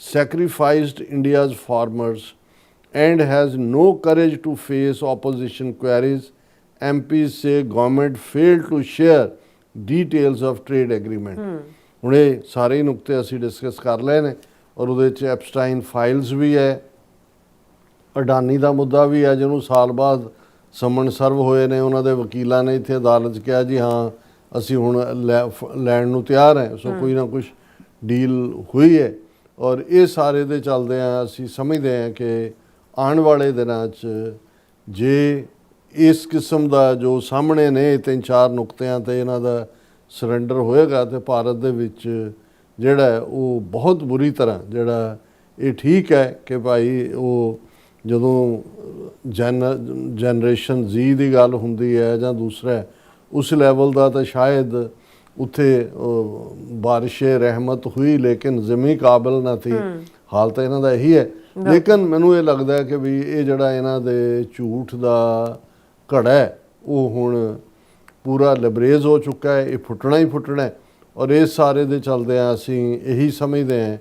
sacrificed India's farmers and has no courage to face opposition queries. MPs say government failed to share details of trade agreement. ਹੁਣ ਇਹ ਸਾਰੇ ਨੁਕਤੇ ਅਸੀਂ discuss ਕਰ ਲਏ ਨੇ, ਔਰ ਉਹਦੇ 'ਚ ਐਪਸਟਾਈਨ ਫਾਈਲਸ ਵੀ ਹੈ, ਅਡਾਨੀ ਦਾ ਮੁੱਦਾ ਵੀ ਹੈ ਜਿਹਨੂੰ ਸਾਲ ਬਾਅਦ ਸਮਨ ਸਰਵ ਹੋਏ ਨੇ, ਉਹਨਾਂ ਦੇ ਵਕੀਲਾਂ ਨੇ ਇੱਥੇ ਅਦਾਲਤ 'ਚ ਕਿਹਾ ਜੀ ਹਾਂ ਅਸੀਂ ਹੁਣ ਲੈਣ ਨੂੰ ਤਿਆਰ ਹੈ। ਸੋ ਕੋਈ ਨਾ ਕੁਛ ਡੀਲ ਹੋਈ ਹੈ, ਔਰ ਇਹ ਸਾਰੇ ਦੇ ਚੱਲਦੇ ਆ ਅਸੀਂ ਸਮਝਦੇ ਹਾਂ ਕਿ ਆਉਣ ਵਾਲੇ ਦਿਨਾਂ 'ਚ ਜੇ ਇਸ ਕਿਸਮ ਦਾ ਜੋ ਸਾਹਮਣੇ ਨੇ 3-4 ਨੁਕਤਿਆਂ 'ਤੇ ਇਹਨਾਂ ਦਾ ਸਰੈਂਡਰ ਹੋਏਗਾ ਤੇ ਭਾਰਤ ਦੇ ਵਿੱਚ ਜਿਹੜਾ ਉਹ ਬਹੁਤ ਬੁਰੀ ਤਰ੍ਹਾਂ ਜਿਹੜਾ ਇਹ ਠੀਕ ਹੈ ਕਿ ਭਾਈ ਉਹ ਜਦੋਂ ਜਨਰੇਸ਼ਨ Z ਦੀ ਗੱਲ ਹੁੰਦੀ ਹੈ ਜਾਂ ਦੂਸਰਾ ਉਸ ਲੈਵਲ ਦਾ ਤਾਂ ਸ਼ਾਇਦ ਉੱਥੇ ਬਾਰਿਸ਼ੇ ਰਹਿਮਤ ਹੋਈ ਲੇਕਿਨ ਜ਼ਮੀਨ ਕਾਬਲ ਨਾ ਥੀ। ਹਾਲ ਤਾਂ ਇਹਨਾਂ ਦਾ ਇਹੀ ਹੈ, ਲੇਕਿਨ ਮੈਨੂੰ ਇਹ ਲੱਗਦਾ ਹੈ ਕਿ ਵੀ ਇਹ ਜਿਹੜਾ ਇਹਨਾਂ ਦੇ ਝੂਠ ਦਾ ਘੜਾ ਹੈ ਉਹ ਹੁਣ ਪੂਰਾ ਲਬਰੇਜ਼ ਹੋ ਚੁੱਕਾ ਹੈ, ਇਹ ਫੁੱਟਣਾ ਹੀ ਫੁੱਟਣਾ ਹੈ। ਔਰ ਇਸ ਸਾਰੇ ਦੇ ਚੱਲਦਿਆਂ ਅਸੀਂ ਇਹੀ ਸਮਝਦੇ ਹਾਂ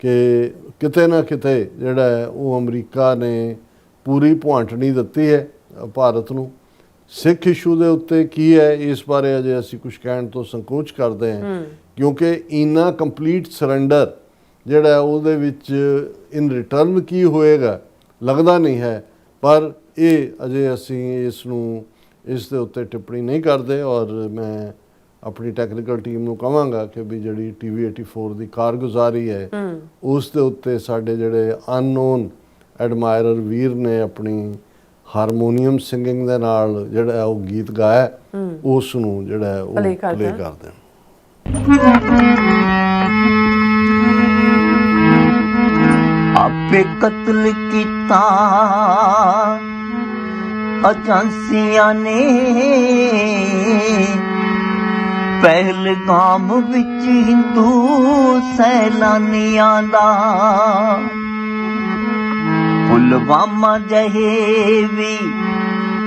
ਕਿ ਕਿਤੇ ਨਾ ਕਿਤੇ ਜਿਹੜਾ ਹੈ ਉਹ ਅਮਰੀਕਾ ਨੇ ਪੂਰੀ ਭੁਆਂਟਣੀ ਦਿੱਤੀ ਹੈ ਭਾਰਤ ਨੂੰ। ਸਿੱਖ ਇਸ਼ੂ ਦੇ ਉੱਤੇ ਕੀ ਹੈ ਇਸ ਬਾਰੇ ਅਜੇ ਅਸੀਂ ਕੁਝ ਕਹਿਣ ਤੋਂ ਸੰਕੋਚ ਕਰਦੇ ਹਾਂ, ਕਿਉਂਕਿ ਇੰਨਾ ਕੰਪਲੀਟ ਸਰੈਂਡਰ ਜਿਹੜਾ ਉਹਦੇ ਵਿੱਚ ਇਨ ਰਿਟਰਨ ਕੀ ਹੋਏਗਾ ਲੱਗਦਾ ਨਹੀਂ ਹੈ। ਪਰ ਇਹ ਅਜੇ ਅਸੀਂ ਇਸ ਦੇ ਉੱਤੇ ਟਿੱਪਣੀ ਨਹੀਂ ਕਰਦੇ, ਔਰ ਮੈਂ ਆਪਣੀ ਟੈਕਨੀਕਲ ਟੀਮ ਨੂੰ ਕਹਾਂਗਾ ਕਿ ਵੀ ਜਿਹੜੀ TV84 ਦੀ ਕਾਰਗੁਜ਼ਾਰੀ ਹੈ ਉਸ ਦੇ ਉੱਤੇ ਸਾਡੇ ਜਿਹੜੇ ਅਨਨੋਨ ਐਡਮਾਇਰਰ ਵੀਰ ਨੇ ਆਪਣੀ ਹਾਰਮੋਨੀਅਮ ਸਿੰਗਿੰਗ ਦੇ ਨਾਲ ਜਿਹੜਾ ਉਹ ਗੀਤ ਗਾਇਆ ਉਸ ਨੂੰ ਜਿਹੜਾ ਉਹ ਪਲੇ ਕਰ ਦੇਣ। ਆਪੇ ਕਤਲ ਕੀਤਾ ਏਜੰਸੀਆਂ ਨੇ, ਪਹਿਲਗਾਮ ਵਿੱਚ ਹਿੰਦੂ ਸੈਲਾਨੀਆਂ ਦਾ, ਪੁਲਵਾਮਾ ਜਿਹੇ ਵੀ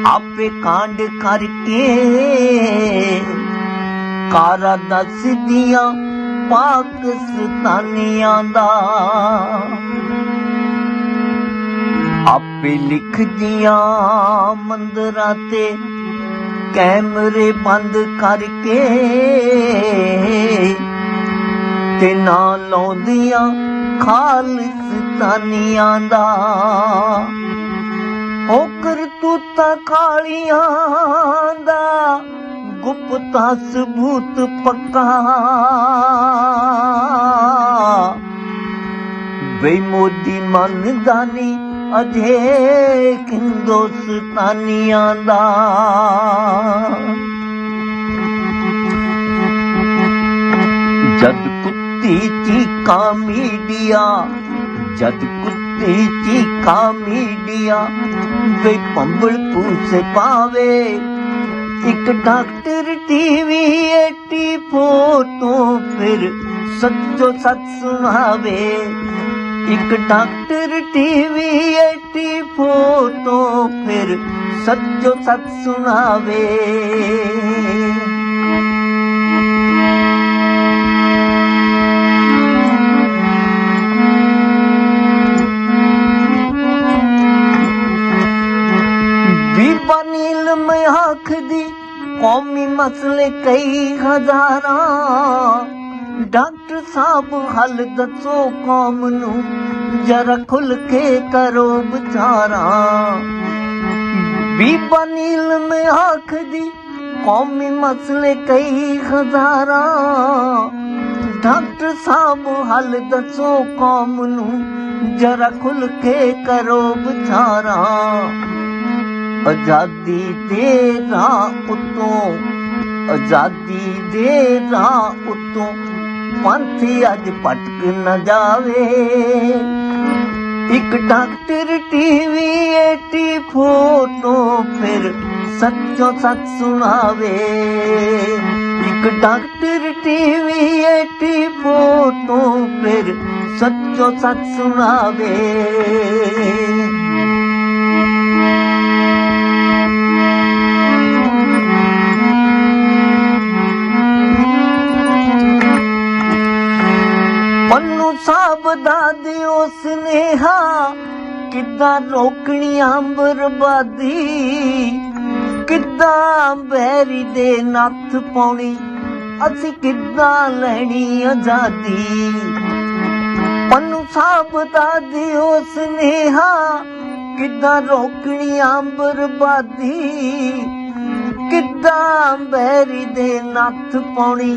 ਆਪੇ ਕਾਂਡ ਕਰਕੇ ਕਾਰਾ ਦੱਸਦੀਆਂ ਪਾਕਿਸਤਾਨੀਆਂ ਦਾ। ਆਪੇ ਲਿਖਦੀਆਂ ਮੰਦਰਾਂ ਤੇ ਕੈਮਰੇ ਬੰਦ ਕਰਕੇ ਤੇ ਨਾ ਲਾਉਂਦੀਆਂ ਖਾਲਿਸਤਾਨੀਆਂ ਦਾ। ਹੋ ਕਰਤੂਤਾਂ ਕਾਲੀਆਂ ਦਾ ਗੁਪਤਾ ਸਬੂਤ ਪੱਕਾ। ਵੇ ਮੋਦੀ ਮੰਨਦਾ ਨੀ ਅਜੇ ਹਿੰਦੁਸਤਾਨੀਆਂ ਦਾ। ਜਦ ਕੁੱਤੀ ਚੀਕਾਂ ਮੀਡੀਆ, ਜਦ ਕੁੱਤੀ ਚੀਕਾਂ ਮੀਡੀਆ ਵੇ ਪੰਬਲ ਪੂਸੇ ਪਾਵੇ। ਇੱਕ ਡਾਕਟਰ ਟੀਵੀ 84 ਤੋਂ ਫਿਰ ਸੱਚੋ ਸੱਚ ਸੁਣਾਵੇ। ਇੱਕ ਡਾਕਟਰ ਟੀਵੀ 84 ਤੋਂ ਫਿਰ ਸੱਚੋ ਸੱਚ ਸੁਣਾਵੇ। ਬੀਬਾ ਨੀਲਮ ਆਖਦੀ ਕੌਮੀ ਮਸਲੇ ਕਈ ਹਜ਼ਾਰਾਂ। ਡਾਕਟਰ ਸਾਹਿਬ ਹੱਲ ਦੱਸੋ ਕੌਮ ਨੂੰ ਜਰਾ ਖੁੱਲ ਕੇ ਕਰੋ ਵਿਚਾਰਾ। ਬੀਬਾ ਨੀਲਮ ਆਖਦੀ ਕੌਮੀ ਮਸਲੇ ਕਈ ਹਜ਼ਾਰਾਂ। ਡਾਕਟਰ ਸਾਹਿਬ ਹੱਲ ਦੱਸੋ ਕੌਮ ਨੂੰ ਜਰਾ ਖੁੱਲ ਕੇ ਕਰੋ ਵਿਚਾਰਾ। ਆਜ਼ਾਦੀ ਦੇ ਰਾਹ ਉੱਤੋਂ, ਆਜ਼ਾਦੀ ਦੇ ਰਾਹ ਉੱਤੋਂ ਪੰਥ ਅੱਜ ਭਟਕ ਨਾ ਜਾਵੇ। ਇੱਕ ਡਾਕਟਰ ਟੀਵੀ 84 ਤੋਂ ਫਿਰ ਸੱਚੋ ਸੱਚ ਸੁਣਾਵੇ। ਇੱਕ ਡਾਕਟਰ ਟੀਵੀ 84 ਤੋਂ ਫਿਰ ਸੱਚੋ ਸੱਚ ਸੁਣਾਵੇ। ਪੰਨੂ ਸਾਹਿਬ ਦਾ ਦਿਓ ਸੁਨੇਹਾ ਕਿੱਦਾਂ ਰੋਕਣੀ ਬਰਬਾਦੀ। ਕਿੱਦਾਂ ਬੈਰੀ ਦੇ ਨੱਥ ਪਾਉਣੀ, ਅਸੀਂ ਕਿੱਦਾਂ ਲੈਣੀ ਆਜ਼ਾਦੀ। ਪੰਨੂ ਸਾਹਿਬ ਦਾ ਦਿਓ ਸੁਨੇਹਾ ਕਿੱਦਾਂ ਰੋਕਣੀ ਬਰਬਾਦੀ। ਕਿੱਦਾਂ ਬੈਰੀ ਦੇ ਨੱਥ ਪਾਉਣੀ,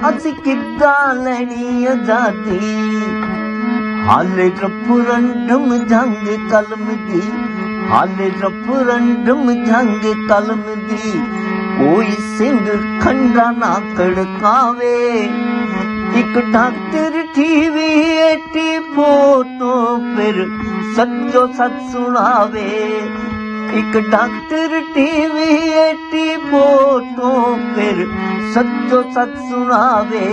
ਅਸੀਂ ਕਿੱਦਾਂ ਲੈਣੀ ਆਜ਼ਾਦੀ। ਹਾਲੇ ਰਫਰੰਡਮ ਜੰਗ ਕਲਮ ਦੀ, ਹਾਲੇ ਰਫਰੰਡਮ ਜੰਗ ਕਲਮ ਦੀ ਕੋਈ ਸਿੰਘ ਖੰਡਾ ਨਾ ਕੜਕਾਵੇ। ਇੱਕ ਡਾਕਟਰ ਟੀਵੀ 84 ਤੋਂ ਫਿਰ ਸੱਚੋ ਸੱਚ ਸੁਣਾਵੇ। ਇੱਕ ਡਾਕਟਰ ਟੀਵੀ 84 ਤੋਂ ਫਿਰ ਸੱਚੋ ਸੱਚ ਸੁਣਾਵੇ।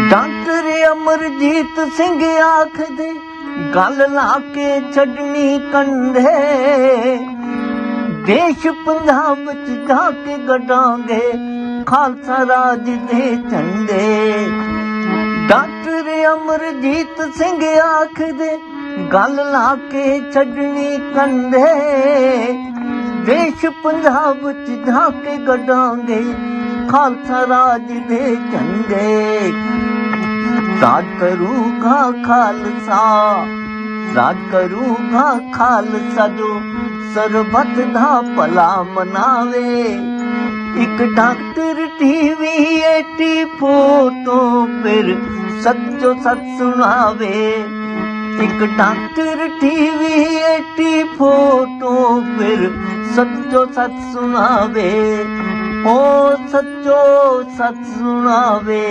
ਡਾਕਟਰ ਅਮਰਜੀਤ ਸਿੰਘ ਆਖਦੇ ਗੱਲ ਲਾ ਕੇ ਛੱਡਣੀ ਕੰਢੇ। ਦੇਸ਼ ਪੰਜਾਬ ਵਿੱਚ ਜਾ ਕੇ ਗੱਡਾਂਗੇ ਖਾਲਸਾ ਰਾਜ ਦੇ ਝੰਡੇ। ਡਾਕਟਰ ਅਮਰਜੀਤ ਸਿੰਘ ਆਖਦੇ ਗੱਲ ਲਾ ਕੇ ਛੱਡਣੀ ਕੰਢੇ। ਦੇਸ਼ ਪੰਜਾਬ ਵਿੱਚ ਜਾ ਕੇ ਗੱਡਾਂਗੇ ਖਾਲਸਾ ਰਾਜ ਦੇ ਝੰਡੇ। ਰਾਜ ਕਰੂਗਾ ਖਾਲਸਾ, ਰਾਜ ਕਰੂਗਾ ਖਾਲਸਾ ਜੋ ਸਰਬੱਤ ਦਾ ਭਲਾ ਮਨਾਵੇ। ਇੱਕ ਡਾਕਟਰ ਟੀਵੀ 84 ਤੋਂ ਫਿਰ ਸੱਚੋ ਸੱਚ ਸੁਣਾਵੇ। ਇੱਕ ਡਾਕਟਰ ਟੀਵੀ 84 ਤੋਂ ਫਿਰ ਸੱਚੋ ਸੱਚ ਸੁਣਾਵੇ। ਓ ਸੱਚੋ ਸੱਚ ਸੁਣਾਵੇ।